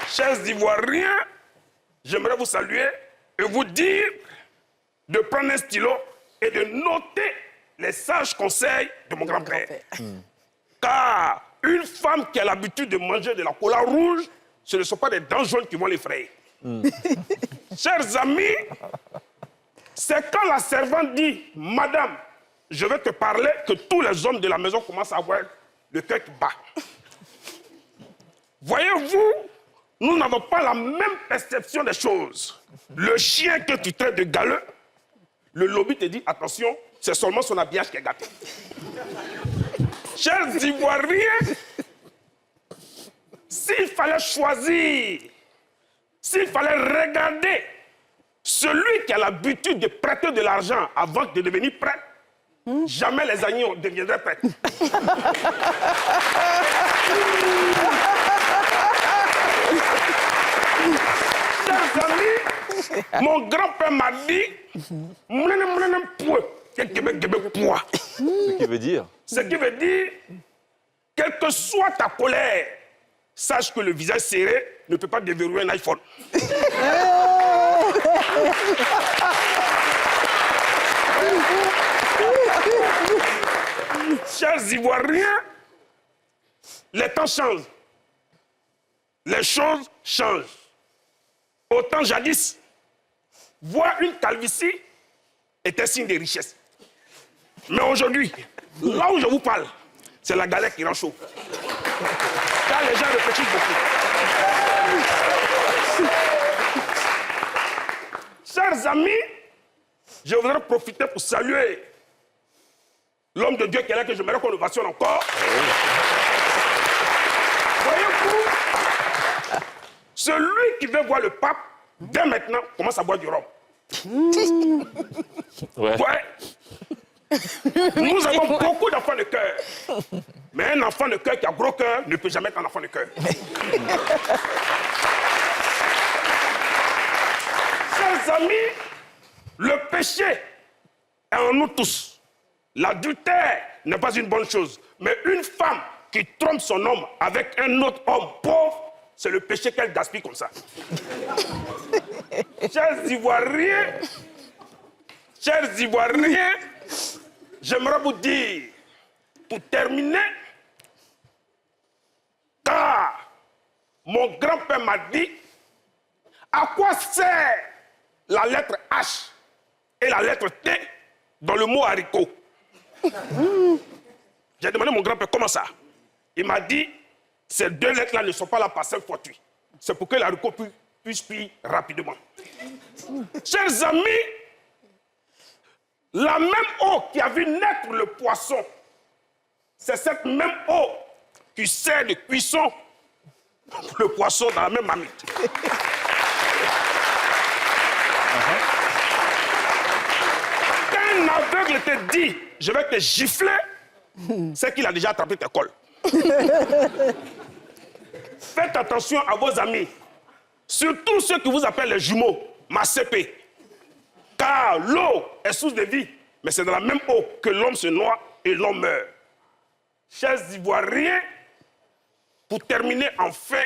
chers Ivoiriens, j'aimerais vous saluer et vous dire de prendre un stylo et de noter les sages conseils de mon grand-père. Car une femme qui a l'habitude de manger de la cola rouge, ce ne sont pas des dents jaunes qui vont l'effrayer. Chers amis, c'est quand la servante dit « Madame, je vais te parler » que tous les hommes de la maison commencent à avoir le cœur qui bat. Voyez-vous, nous n'avons pas la même perception des choses. Le chien que tu traites de galeux, le lobby te dit, attention, c'est seulement son habillage qui est gâté. Chers Ivoiriens, s'il fallait choisir, s'il fallait regarder celui qui a l'habitude de prêter de l'argent avant de devenir prêtre, jamais les agneaux deviendraient prêtres. Chers amis, mon grand-père m'a dit Ce qui veut dire? Ce qui veut dire, quelle que soit ta colère, sache que le visage serré ne peut pas déverrouiller un iPhone. Chers Ivoiriens, les temps changent. Les choses changent. Autant jadis, voir une calvitie était signe de richesse. Mais aujourd'hui, là où je vous parle, c'est la galère qui rend chaud. Car les gens réfléchissent beaucoup. Chers amis, je voudrais profiter pour saluer l'homme de Dieu qui est là, que j'aimerais qu'on ovationne encore. Voyez-vous, celui qui veut voir le pape, dès maintenant, commence à boire du rhum. Ouais. Nous avons beaucoup d'enfants de cœur. Mais un enfant de cœur qui a gros cœur ne peut jamais être un enfant de cœur. Chers amis, le péché est en nous tous. L'adultère n'est pas une bonne chose. Mais une femme qui trompe son homme avec un autre homme pauvre, c'est le péché qu'elle gaspille comme ça. Chers Ivoiriens, j'aimerais vous dire, pour terminer, car mon grand-père m'a dit, à quoi sert la lettre H et la lettre T dans le mot haricot? J'ai demandé à mon grand-père comment ça. Il m'a dit, ces deux lettres-là ne sont pas là par 5 fois tuies. C'est pour que l'haricot puisse cuire rapidement. Chers amis, la même eau qui a vu naître le poisson, c'est cette même eau qui sert de cuisson pour le poisson dans la même marmite. Quand un aveugle te dit « je vais te gifler », c'est qu'il a déjà attrapé tes cols. Faites attention à vos amis, surtout ceux qui vous appellent les jumeaux, ma CP. Car l'eau est source de vie, mais c'est dans la même eau que l'homme se noie et l'homme meurt. Chers Ivoiriens, pour terminer enfin,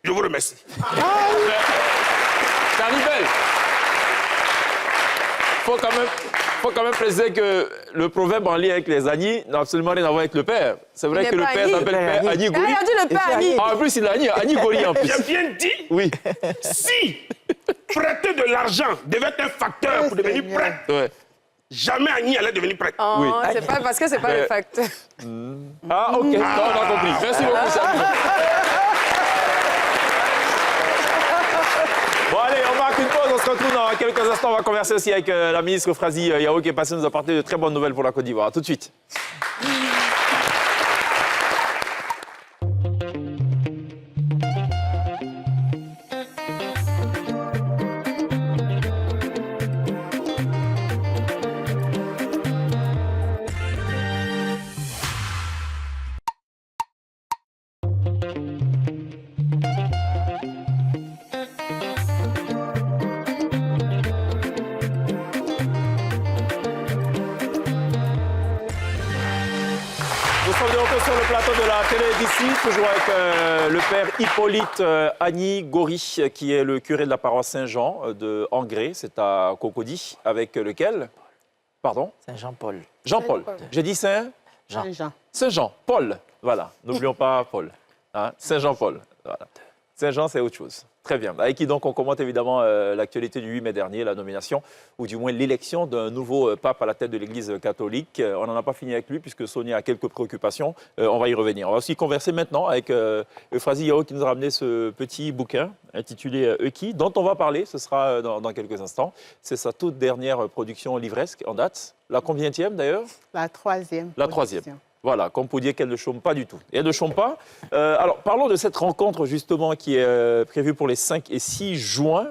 je vous remercie. Caribel, faut quand même préciser que le proverbe en lien avec les Agnis n'a absolument rien à voir avec le père. C'est vrai que le père s'appelle Père Agni Gori. Il a dit le père Agni. En plus, il a Agni Gori en plus. J'ai bien dit, Oui. si prêter de l'argent devait être un facteur pour devenir prêtre, Ouais. jamais Agni allait devenir prêtre. Oh, Oui. c'est pas parce que c'est pas le facteur. Ah, ok, on a compris. Merci beaucoup, Samuel. Bon, allez, on marque une pause. On se retrouve dans quelques instants. On va converser aussi avec la ministre Frazi Yao qui est passée nous apporter de très bonnes nouvelles pour la Côte d'Ivoire. À tout de suite. Nous sommes de retour sur le plateau de la télé d'ici, toujours avec le père Hippolyte Agni Gori, qui est le curé de la paroisse Saint-Jean de Angré, c'est à Cocody, avec lequel? Pardon? Saint-Jean-Paul. Jean-Paul. J'ai dit Jean. Saint-Jean. Paul. Voilà, n'oublions pas Paul. Hein? Saint-Jean-Paul. Voilà. Saint-Jean, c'est autre chose. Très bien. Avec qui donc on commente évidemment l'actualité du 8 mai dernier, la nomination, ou du moins l'élection d'un nouveau pape à la tête de l'Église catholique. On n'en a pas fini avec lui, puisque Sonia a quelques préoccupations. On va y revenir. On va aussi converser maintenant avec Euphrasie Yao, qui nous a ramené ce petit bouquin intitulé Euki, dont on va parler. Ce sera dans quelques instants. C'est sa toute dernière production livresque en date. La combienième d'ailleurs? La troisième. La troisième. Voilà, comme pour dire qu'elle ne chôme pas du tout. Et elle ne chôme pas. Alors, parlons de cette rencontre, justement, qui est prévue pour les 5 et 6 juin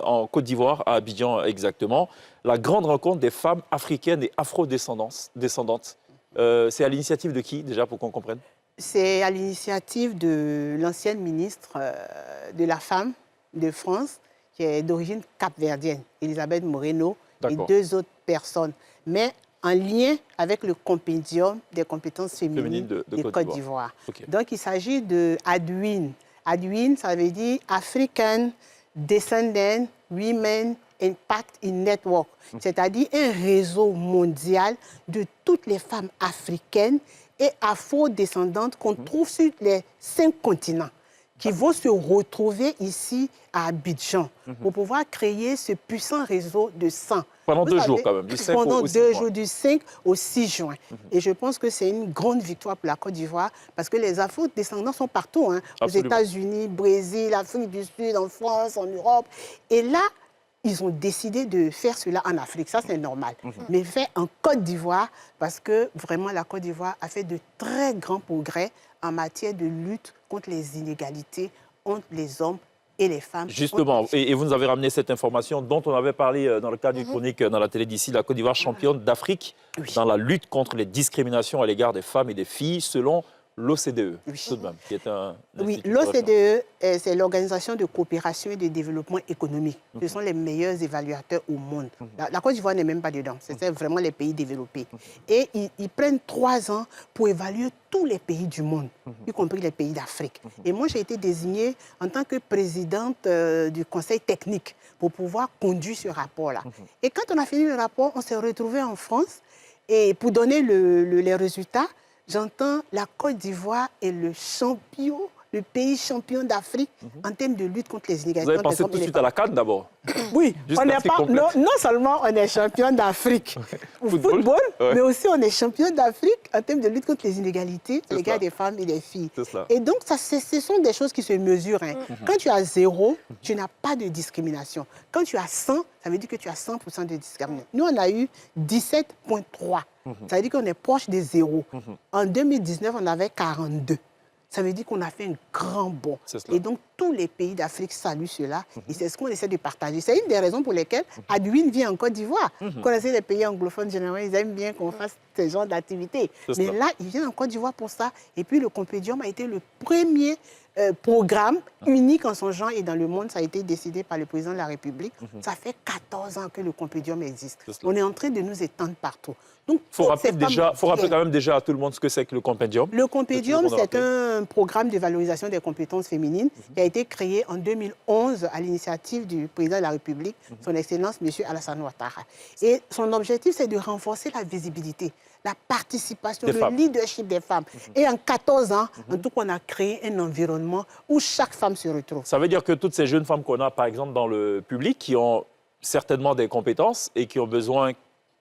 en Côte d'Ivoire, à Abidjan exactement. La grande rencontre des femmes africaines et afro-descendantes. C'est à l'initiative de qui, déjà, pour qu'on comprenne? C'est à l'initiative de l'ancienne ministre de la Femme de France, qui est d'origine capverdienne, Elisabeth Moreno, et 2 autres personnes. Mais en lien avec le compendium des compétences féminines de Côte d'Ivoire. Okay. Donc, il s'agit de ADWIN. ADWIN, ça veut dire African Descendant Women Impact in Network, c'est-à-dire un réseau mondial de toutes les femmes africaines et afro-descendantes qu'on trouve sur les 5 continents, qui vont se retrouver ici à Abidjan pour pouvoir créer ce puissant réseau de 100. Pendant 2 jours quand même, du 5 pendant au 6 2 jours, du 5 au 6 juin. Et je pense que c'est une grande victoire pour la Côte d'Ivoire parce que les afro-descendants sont partout, hein, aux États-Unis, Brésil, Afrique du Sud, en France, en Europe. Et là, ils ont décidé de faire cela en Afrique, ça c'est normal. Mais fait en Côte d'Ivoire parce que vraiment la Côte d'Ivoire a fait de très grands progrès en matière de lutte contre les inégalités entre les hommes et les femmes. Justement, et vous nous avez ramené cette information dont on avait parlé dans le cadre d'une chronique dans la télé d'ici, la Côte d'Ivoire championne d'Afrique dans la lutte contre les discriminations à l'égard des femmes et des filles, selon l'OCDE, Oui. tout de même, qui est un... Oui, l'OCDE, c'est l'Organisation de coopération et de développement économique. Ce sont les meilleurs évaluateurs au monde. La Côte d'Ivoire n'est même pas dedans. C'est vraiment les pays développés. Et ils prennent 3 ans pour évaluer tous les pays du monde, y compris les pays d'Afrique. Et moi, j'ai été désignée en tant que présidente du conseil technique pour pouvoir conduire ce rapport-là. Et quand on a fini le rapport, on s'est retrouvés en France. Et pour donner les résultats, j'entends la Côte d'Ivoire est le pays champion d'Afrique en termes de lutte contre les inégalités. Vous avez pensé tout de suite à la CAN d'abord? Oui, Juste on n'est l'Afrique pas, complète. non seulement on est champion d'Afrique au football, ouais. mais aussi on est champion d'Afrique en termes de lutte contre les inégalités, C'est les gars cela. des femmes et des filles. C'est cela. Et donc, ce sont des choses qui se mesurent. Hein. Quand tu as 0, tu n'as pas de discrimination. Quand tu as 100, ça veut dire que tu as 100% de discrimination. Nous, on a eu 17,3. Ça veut dire qu'on est proche des 0. En 2019, on avait 42. Ça veut dire qu'on a fait un grand bond. Et donc, tous les pays d'Afrique saluent cela. Et c'est ce qu'on essaie de partager. C'est une des raisons pour lesquelles Adwin vient en Côte d'Ivoire. Vous connaissez les pays anglophones, généralement, ils aiment bien qu'on fasse ce genre d'activité. Mais là, il vient en Côte d'Ivoire pour ça. Et puis, le Compédium a été le premier programme unique en son genre et dans le monde. Ça a été décidé par le président de la République. Ça fait 14 ans que le Compédium existe. On est en train de nous étendre partout. Donc, faut rappeler quand même déjà à tout le monde ce que c'est que le Compédium. Le Compédium, c'est un programme de valorisation des compétences féminines qui a été créé en 2011 à l'initiative du président de la République, son Excellence, M. Alassane Ouattara. Et son objectif, c'est de renforcer la visibilité, la participation, le leadership des femmes. Et en 14 ans, en tout cas, on a créé un environnement où chaque femme se retrouve. Ça veut dire que toutes ces jeunes femmes qu'on a, par exemple, dans le public, qui ont certainement des compétences et qui ont besoin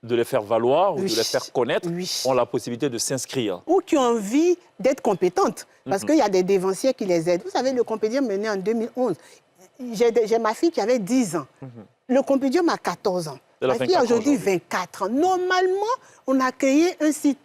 de les faire valoir ou de les faire connaître, ont la possibilité de s'inscrire. Ou qui ont envie d'être compétentes, parce qu'il y a des dévanciers qui les aident. Vous savez, le Compédium est né en 2011. J'ai ma fille qui avait 10 ans. Le Compédium a 14 ans. Ma fille a aujourd'hui 24 ans. Normalement, on a créé un site,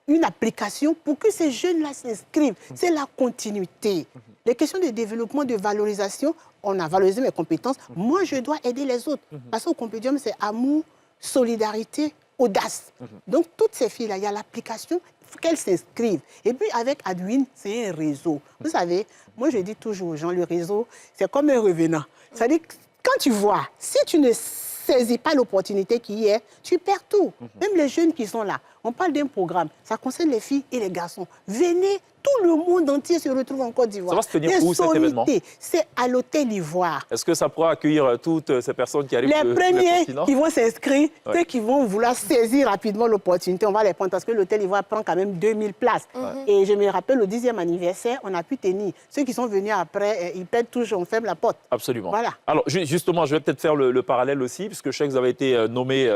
une application pour que ces jeunes-là s'inscrivent. C'est la continuité. Les questions de développement, de valorisation, on a valorisé mes compétences. Moi, je dois aider les autres. Parce qu'au Compédium, c'est amour, solidarité, audace. Donc, toutes ces filles-là, il y a l'application, il faut qu'elles s'inscrivent. Et puis, avec Adwin, c'est un réseau. Vous savez, moi, je dis toujours aux gens, le réseau, c'est comme un revenant. C'est-à-dire que quand tu vois, si tu ne saisis pas l'opportunité qui y est, tu perds tout. Même les jeunes qui sont là, on parle d'un programme, ça concerne les filles et les garçons. Venez, tout le monde entier se retrouve en Côte d'Ivoire. Ça va se tenir où, cet événement? C'est à l'Hôtel Ivoire. Est-ce que ça pourra accueillir toutes ces personnes qui arrivent les de premiers continents? qui vont s'inscrire, ceux qui vont vouloir saisir rapidement l'opportunité, on va les prendre parce que l'Hôtel Ivoire prend quand même 2000 places. Et je me rappelle, au 10e anniversaire, on a pu tenir. Ceux qui sont venus après, ils pètent toujours, on ferme la porte. Absolument. Voilà. Alors, justement, je vais peut-être faire le parallèle aussi, puisque je sais que vous avez été nommé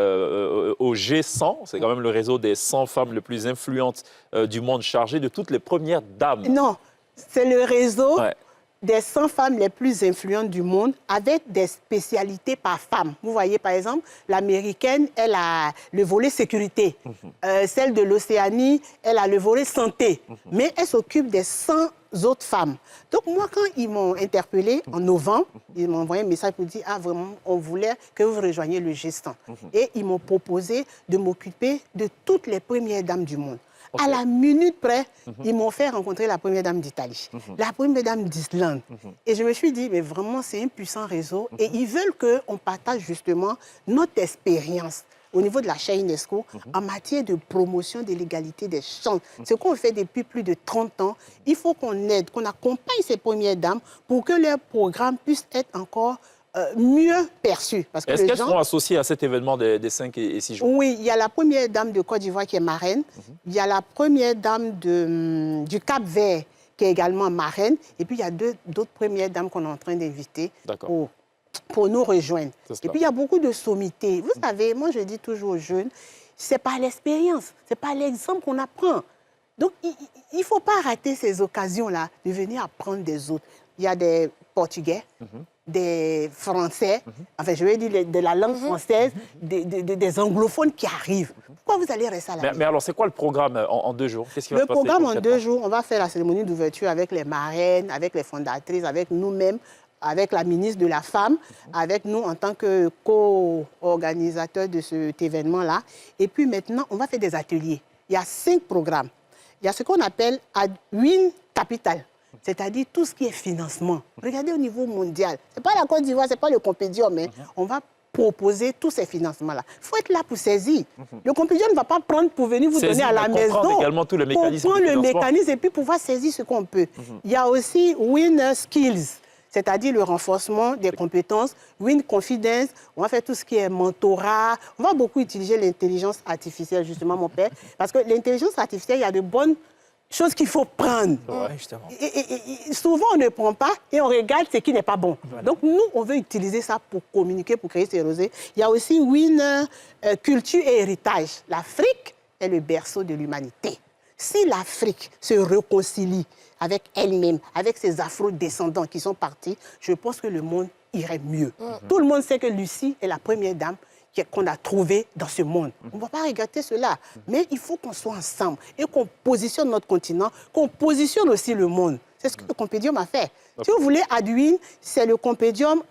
au G100. C'est quand même le réseau des 100 femmes les plus influentes du monde, chargé de toutes les premières dames. Non, c'est le réseau des 100 femmes les plus influentes du monde avec des spécialités par femme. Vous voyez, par exemple, l'américaine, elle a le volet sécurité. Celle de l'Océanie, elle a le volet santé. Mais elle s'occupe des 100 autres femmes. Donc, moi, quand ils m'ont interpellée en novembre, ils m'ont envoyé un message pour dire « Ah, vraiment, on voulait que vous rejoigniez le G100 ». Et ils m'ont proposé de m'occuper de toutes les premières dames du monde. À la minute près, ils m'ont fait rencontrer la première dame d'Italie, la première dame d'Islande. Et je me suis dit, mais vraiment, c'est un puissant réseau. Et ils veulent qu'on partage justement notre expérience au niveau de la chaîne UNESCO en matière de promotion de l'égalité des chances. Ce qu'on fait depuis plus de 30 ans, il faut qu'on aide, qu'on accompagne ces premières dames pour que leur programme puisse être encore mieux perçu. Est-ce qu'elles seront associées à cet événement des 5 et 6 jours? Oui, il y a la première dame de Côte d'Ivoire qui est marraine. Il y a la première dame du Cap-Vert qui est également marraine. Et puis, il y a d'autres premières dames qu'on est en train d'inviter pour nous rejoindre. Et puis, il y a beaucoup de sommités. Vous savez, moi, je dis toujours aux jeunes, c'est par l'expérience, c'est par l'exemple qu'on apprend. Donc, il ne faut pas rater ces occasions-là de venir apprendre des autres. Il y a des Portugais, des Français, enfin je vais dire de la langue française, des anglophones qui arrivent. Pourquoi vous allez rester à la maison? Mais alors, c'est quoi le programme en 2 jours? Qu'est-ce qui va se passer? Le programme en 2 jours, on va faire la cérémonie d'ouverture avec les marraines, avec les fondatrices, avec nous-mêmes, avec la ministre de la Femme, avec nous en tant que co-organisateurs de cet événement-là. Et puis maintenant, on va faire des ateliers. Il y a 5 programmes. il y a ce qu'on appelle Win Capital, c'est-à-dire tout ce qui est financement. Regardez au niveau mondial. Ce n'est pas la Côte d'Ivoire, ce n'est pas le Compédium, mais on va proposer tous ces financements-là. Il faut être là pour saisir. Le Compédium ne va pas prendre pour venir vous donner à la maison. Également tous les mécanismes. Comprendre le mécanisme et puis pouvoir saisir ce qu'on peut. Il y a aussi Win Skills, c'est-à-dire le renforcement des compétences, Win Confidence, on va faire tout ce qui est mentorat, on va beaucoup utiliser l'intelligence artificielle, justement, mon père, parce que l'intelligence artificielle, il y a de bonnes choses qu'il faut prendre. Ouais, justement. Et souvent, on ne prend pas et on regarde ce qui n'est pas bon. Voilà. Donc, nous, on veut utiliser ça pour communiquer, pour créer ces rosées. Il y a aussi Win Culture et Héritage. L'Afrique est le berceau de l'humanité. Si l'Afrique se réconcilie avec elle-même, avec ses afro-descendants qui sont partis, je pense que le monde irait mieux. Tout le monde sait que Lucie est la première dame qu'on a trouvée dans ce monde. On ne va pas regretter cela, mais il faut qu'on soit ensemble et qu'on positionne notre continent, qu'on positionne aussi le monde. C'est ce que le Compédium a fait. Si vous voulez, Adwin, c'est le Compédium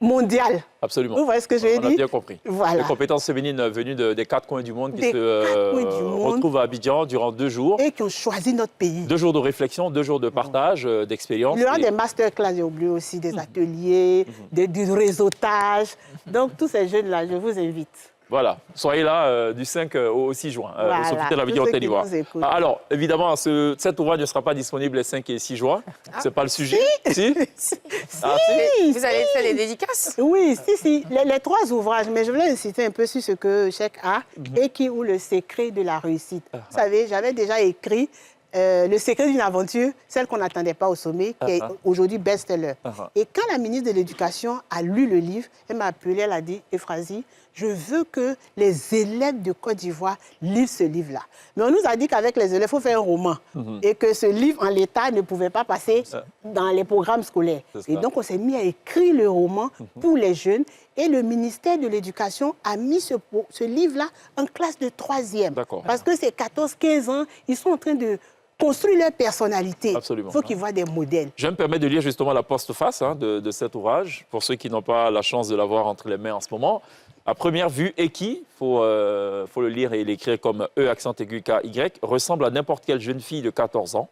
mondial. Absolument. Vous voyez ce que je veux dire? On a bien compris. Voilà. Les compétences féminines venues des 4 coins du monde qui se retrouvent à Abidjan durant 2 jours. Et qui ont choisi notre pays. 2 jours de réflexion, 2 jours de partage, d'expérience. Il y aura des masterclass, j'ai oublié aussi, des ateliers, du réseautage. Donc, tous ces jeunes-là, je vous invite. Voilà, soyez là du 5 au 6 juin, voilà. au Sofitel d'Abidjan, Côte d'Ivoire. Alors, évidemment, cet ouvrage ne sera pas disponible les 5 et 6 juin. Ce n'est pas le sujet. Si. Vous allez faire les dédicaces? Oui, si. Les 3 ouvrages, mais je voulais inciter un peu sur ce que Cheikh a, et ou le secret de la réussite. Vous savez, j'avais déjà écrit Le secret d'une aventure, celle qu'on n'attendait pas au sommet, qui est aujourd'hui best-seller. Et quand la ministre de l'Éducation a lu le livre, elle m'a appelé, elle a dit, Euphrasie, je veux que les élèves de Côte d'Ivoire lisent ce livre-là. Mais on nous a dit qu'avec les élèves, il faut faire un roman. Et que ce livre, en l'état, ne pouvait pas passer dans les programmes scolaires. Et donc, on s'est mis à écrire le roman pour les jeunes. Et le ministère de l'Éducation a mis ce livre-là en classe de 3e. Parce que ces 14-15 ans, ils sont en train de construire leur personnalité. Absolument. Il faut qu'ils voient des modèles. Je me permets de lire justement la postface de cet ouvrage, pour ceux qui n'ont pas la chance de l'avoir entre les mains en ce moment. À première vue, Eki, faut le lire et l'écrire comme E accent aigu K-Y, ressemble à n'importe quelle jeune fille de 14 ans,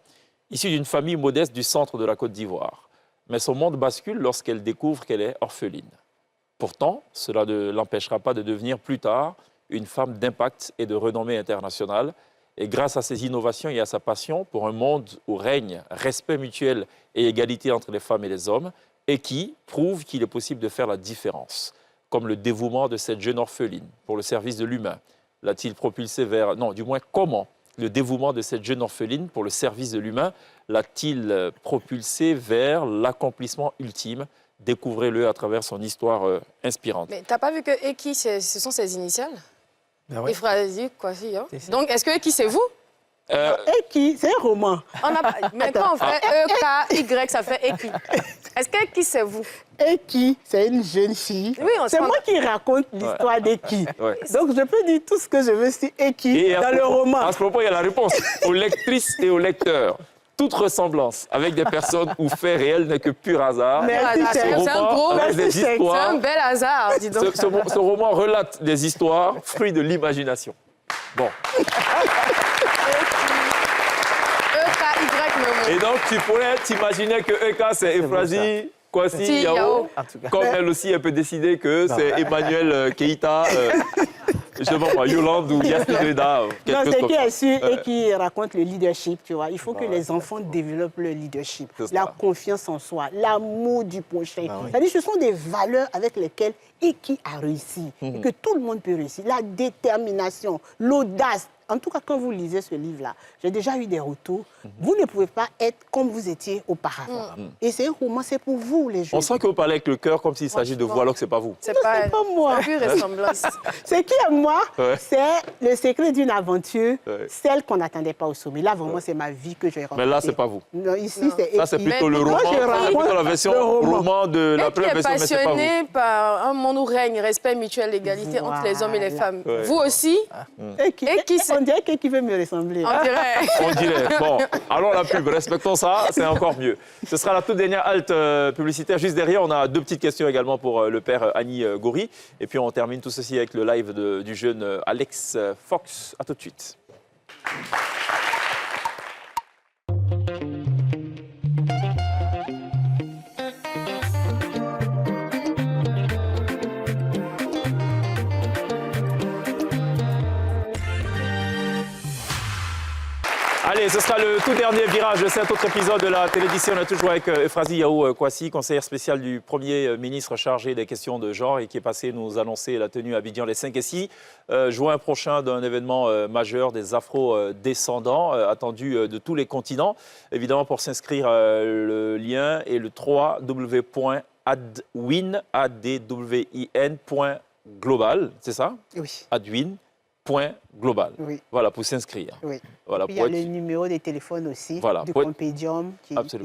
issue d'une famille modeste du centre de la Côte d'Ivoire. Mais son monde bascule lorsqu'elle découvre qu'elle est orpheline. Pourtant, cela ne l'empêchera pas de devenir plus tard une femme d'impact et de renommée internationale. Et grâce à ses innovations et à sa passion pour un monde où règne respect mutuel et égalité entre les femmes et les hommes, Eki prouve qu'il est possible de faire la différence. Comme le dévouement de cette jeune orpheline pour le service de l'humain l'a-t-il propulsé vers... Non, du moins, comment le dévouement de cette jeune orpheline pour le service de l'humain l'a-t-il propulsé vers l'accomplissement ultime? Découvrez-le à travers son histoire inspirante. Mais t'as pas vu que Eki, ce sont ses initiales? Ben ouais. Euphrasie, quoi, si, hein? Donc, est-ce que Eki, c'est vous? Eki, c'est un roman. Mais quand on fait E-K-Y, ça fait Eki. Est-ce que Eki, c'est vous? Eki, c'est une jeune fille. Oui, c'est moi qui raconte l'histoire d'Eki. Donc, je peux dire tout ce que je veux sur Eki dans le roman. À ce propos, il y a la réponse. Aux lectrices et aux lecteurs, toute ressemblance avec des personnes ou faits réels n'est que pur hasard. C'est un bel hasard, dis donc. Ce roman relate des histoires, fruits de l'imagination. Bon. E-K-Y, et donc, tu pourrais t'imaginer que EK, c'est Euphrasie Kwasi Yao. Comme elle aussi, elle peut décider que c'est Emmanuel Keïta, je sais pas moi, Yolande ou Yasmine Reda. Non, c'est qui est sûr et qui raconte le leadership, tu vois. Il faut que les enfants développent le leadership, la confiance en soi, l'amour du prochain. C'est-à-dire, ce sont des valeurs avec lesquelles Eki a réussi, et que tout le monde peut réussir. La détermination, l'audace. En tout cas, quand vous lisez ce livre-là, j'ai déjà eu des retours. Vous ne pouvez pas être comme vous étiez auparavant. Et c'est un roman, c'est pour vous, les jeunes. On sent que vous parlez avec le cœur comme s'il s'agit de vous, alors que ce n'est pas vous. C'est pas moi. Ce qui est moi, c'est le secret d'une aventure, celle qu'on n'attendait pas au sommet. Là, vraiment, c'est ma vie que j'ai racontée. Mais là, c'est pas vous. Non, ici, c'est ça, c'est plutôt le roman. C'est plutôt la version roman de la première version, mais c'est pas vous. passionné par un monde où règne respect mutuel, égalité entre les hommes et les femmes. Vous aussi. On dirait qui veut me ressembler. On dirait. Bon, allons la pub, respectons ça, c'est encore mieux. Ce sera la toute dernière halte publicitaire. Juste derrière, on a 2 petites questions également pour le père Annie Gori. Et puis on termine tout ceci avec le live du jeune Alex Fox. À tout de suite. Allez, ce sera le tout dernier virage de cet autre épisode de la télévision. On est toujours avec Euphrasie Yao Kouassi, conseillère spéciale du Premier ministre chargé des questions de genre et qui est passé nous annoncer la tenue à Abidjan les 5 et 6 juin prochain d'un événement majeur des afro-descendants attendus de tous les continents. Évidemment, pour s'inscrire, le lien est le www.adwin.global, c'est ça? Oui. Adwin.global. Oui. Voilà, pour s'inscrire. Oui. Voilà, il y a le numéro de téléphone aussi du Compédium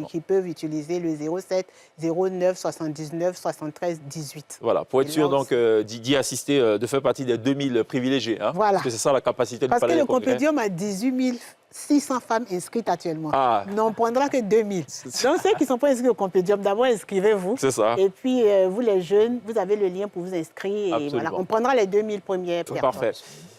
qui peuvent utiliser le 07 09 79 73 18. Voilà, pour être sûr donc d'y assister, de faire partie des 2000 privilégiés. Hein, voilà. Parce que c'est ça la capacité du Palais Palais des Congrès. Parce que le Compédium a 18 600 femmes inscrites actuellement. Ah. N'en prendra que 2000. Donc ceux qui ne sont pas inscrits au Compédium, d'abord inscrivez-vous. C'est ça. Et puis vous les jeunes, vous avez le lien pour vous inscrire. Et voilà, on prendra les 2000 premières personnes. Parfait.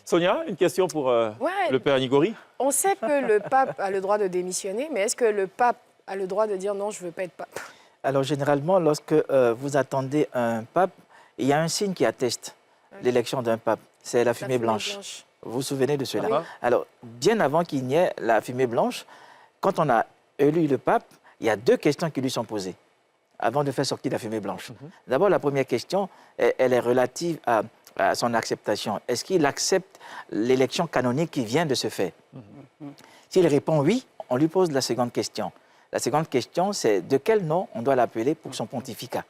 Sonia, une question pour le père Nigori. On sait que le pape a le droit de démissionner, mais est-ce que le pape a le droit de dire non, je ne veux pas être pape? Alors généralement, lorsque vous attendez un pape, il y a un signe qui atteste l'élection d'un pape. C'est la fumée blanche. Vous vous souvenez de cela? Oui. Alors, bien avant qu'il n'y ait la fumée blanche, quand on a élu le pape, il y a 2 questions qui lui sont posées avant de faire sortir la fumée blanche. D'abord, la première question, elle est relative à son acceptation. Est-ce qu'il accepte l'élection canonique qui vient de se faire? S'il répond oui, on lui pose la seconde question. La seconde question, c'est de quel nom on doit l'appeler pour son pontificat.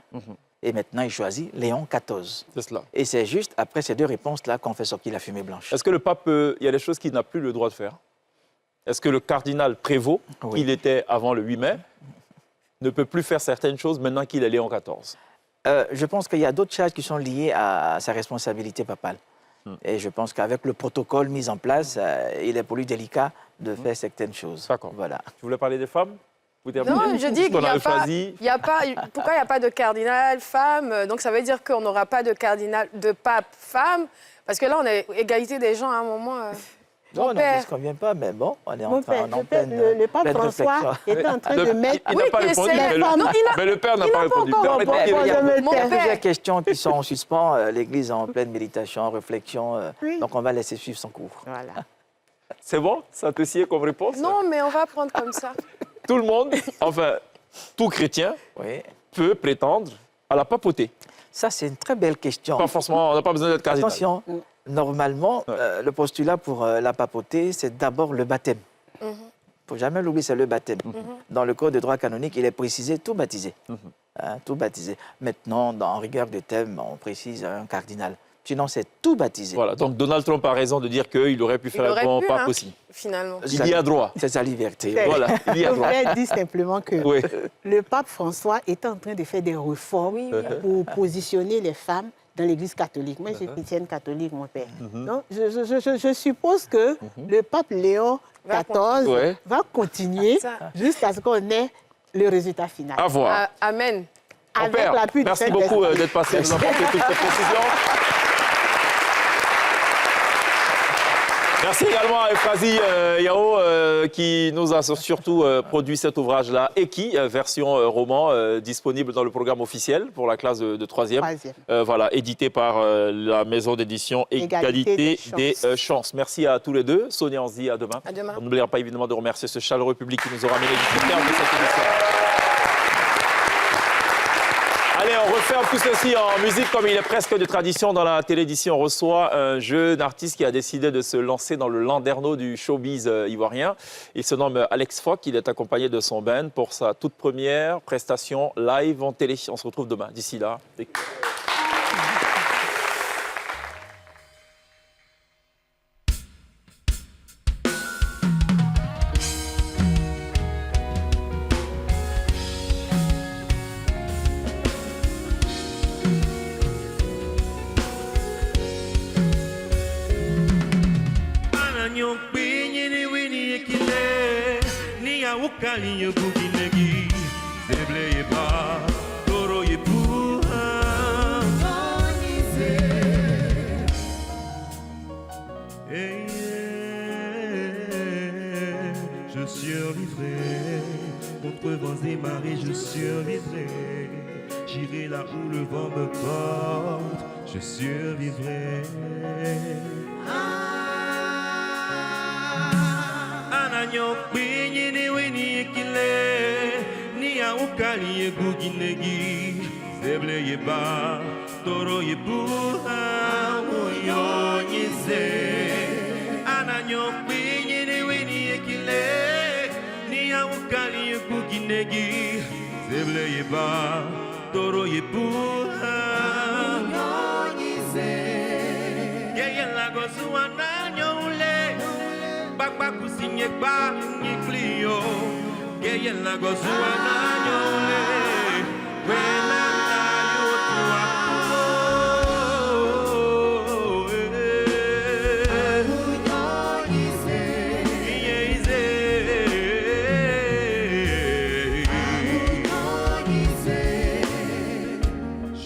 Et maintenant, il choisit Léon XIV. C'est cela. Et c'est juste après ces 2 réponses-là qu'on fait sortir la fumée blanche. Est-ce que le pape, il y a des choses qu'il n'a plus le droit de faire? Est-ce que le cardinal Prévost, qu'il était avant le 8 mai, ne peut plus faire certaines choses maintenant qu'il est Léon XIV? Je pense qu'il y a d'autres choses qui sont liées à sa responsabilité papale. Et je pense qu'avec le protocole mis en place, il est pour lui délicat de faire certaines choses. D'accord. Voilà. Tu voulais parler des femmes? Non, je dis qu'il n'y a pas... Pourquoi il n'y a pas de cardinal femme? Donc ça veut dire qu'on n'aura pas de cardinal, de pape femme? Parce que là, on est égalité des gens à un moment. Non, ça ne se convient pas, mais bon, on est en pleine le pape François était en train de mettre... Il n'a pas répondu, mais le père n'a pas répondu. Il y a plusieurs questions qui sont en suspens. L'Église est en pleine méditation, réflexion. Donc on va laisser suivre son cours. Voilà. C'est bon? Ça te sied comme réponse? Non, mais on va prendre comme ça. Tout le monde, enfin, tout chrétien peut prétendre à la papauté. Ça, c'est une très belle question. Pas forcément, on n'a pas besoin d'être cardinal. Attention, normalement, le postulat pour la papauté, c'est d'abord le baptême. Il ne faut jamais l'oublier, c'est le baptême. Dans le code de droit canonique, il est précisé tout baptisé. Tout baptisé. Maintenant, en rigueur de thème, on précise un cardinal. Sinon, c'est tout baptisé. Voilà, donc Donald Trump a raison de dire qu'il aurait pu faire un bon pape aussi. Finalement. Il y a droit. C'est sa liberté. Voilà, il y a droit. Je voudrais dire simplement que le pape François est en train de faire des réformes pour positionner les femmes dans l'Église catholique. Moi, je suis chrétienne catholique, mon père. Donc, je suppose que le pape Léon XIV va continuer jusqu'à ce qu'on ait le résultat final. À voir. Amen. Mon père, merci beaucoup d'être passé, de nous apporter toutes ces précisions. Merci également à Euphrasie Yao qui nous a surtout produit cet ouvrage-là, Eki, version roman, disponible dans le programme officiel pour la classe de 3e. Voilà, édité par la maison d'édition Égalité des chances. Merci à tous les deux. Sonia, on se dit à demain. À demain. On n'oubliera pas évidemment de remercier ce chaleureux public qui nous aura mené jusqu'au terme de cette émission. Allez, on referme tout ceci en musique comme il est presque de tradition dans la télévision. On reçoit un jeune artiste qui a décidé de se lancer dans le landerneau du showbiz ivoirien. Il se nomme Alex Fock. Il est accompagné de son band pour sa toute première prestation live en télé. On se retrouve demain. D'ici là... Je survivrai contre vents et marées, je survivrai. J'irai là où le vent me porte, je survivrai. Ananyo kwenye ni weni ekile Ni ya ukali ye guginegi Zeble ye ba Toro ye buha Uyo nyize Ananyo kwenye ni weni ekile Ni ya ukali ye guginegi Zeble ye ba Toro ye buha Uyo nyize Yeye lagozu ananyo ule Bakba kusinye ba nyiklio Geye la gozua na nyole Wena na yotua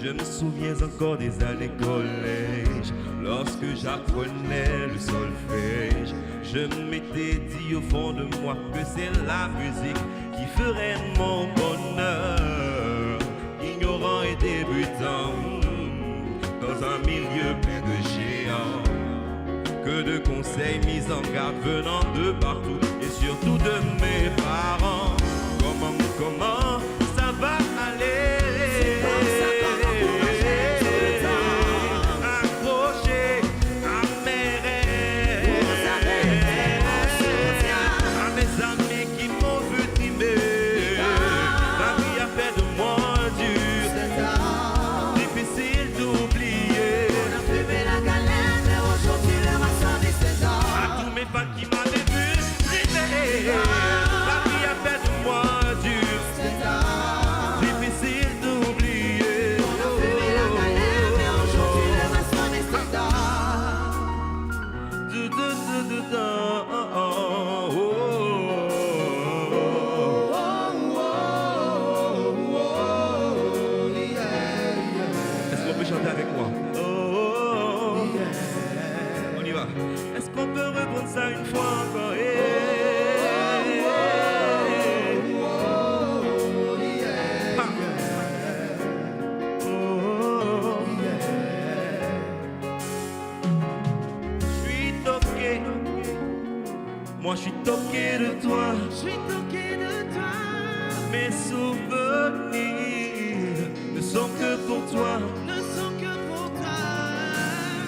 Je me souviens encore des années collège Lorsque j'apprenais le solfège Je m'étais dit au fond de moi que c'est la musique qui ferait mon bonheur. Ignorant et débutant, dans un milieu plus de géants, que de conseils mis en garde venant de partout et surtout de mes parents. Comment ça va aller? Moi je suis toqué de toi, mes souvenirs ne sont que pour toi,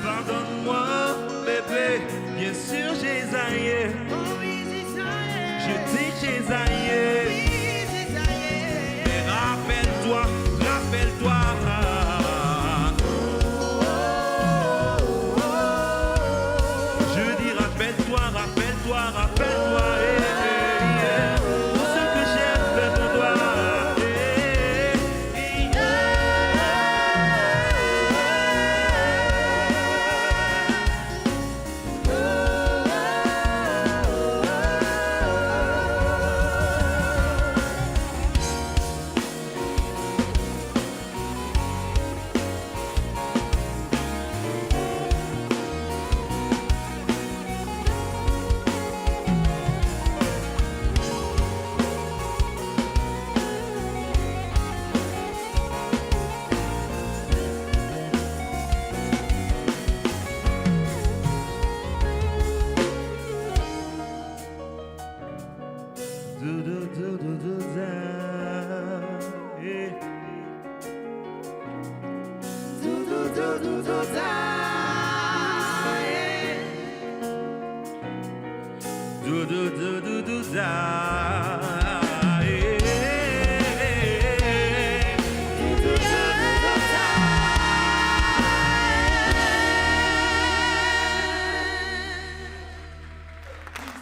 Pardonne-moi bébé, bien sûr j'ai zaillé, je dis j'ai zaillé, mais rappelle-toi, je dis rappelle-toi, tout ce que j'ai fait pour toi.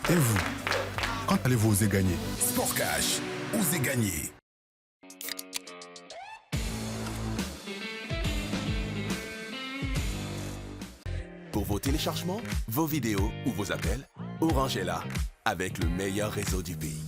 Et vous, quand allez-vous oser gagner? Sport Cash, osez gagner. Pour vos téléchargements, vos vidéos ou vos appels, Orange est là, avec le meilleur réseau du pays.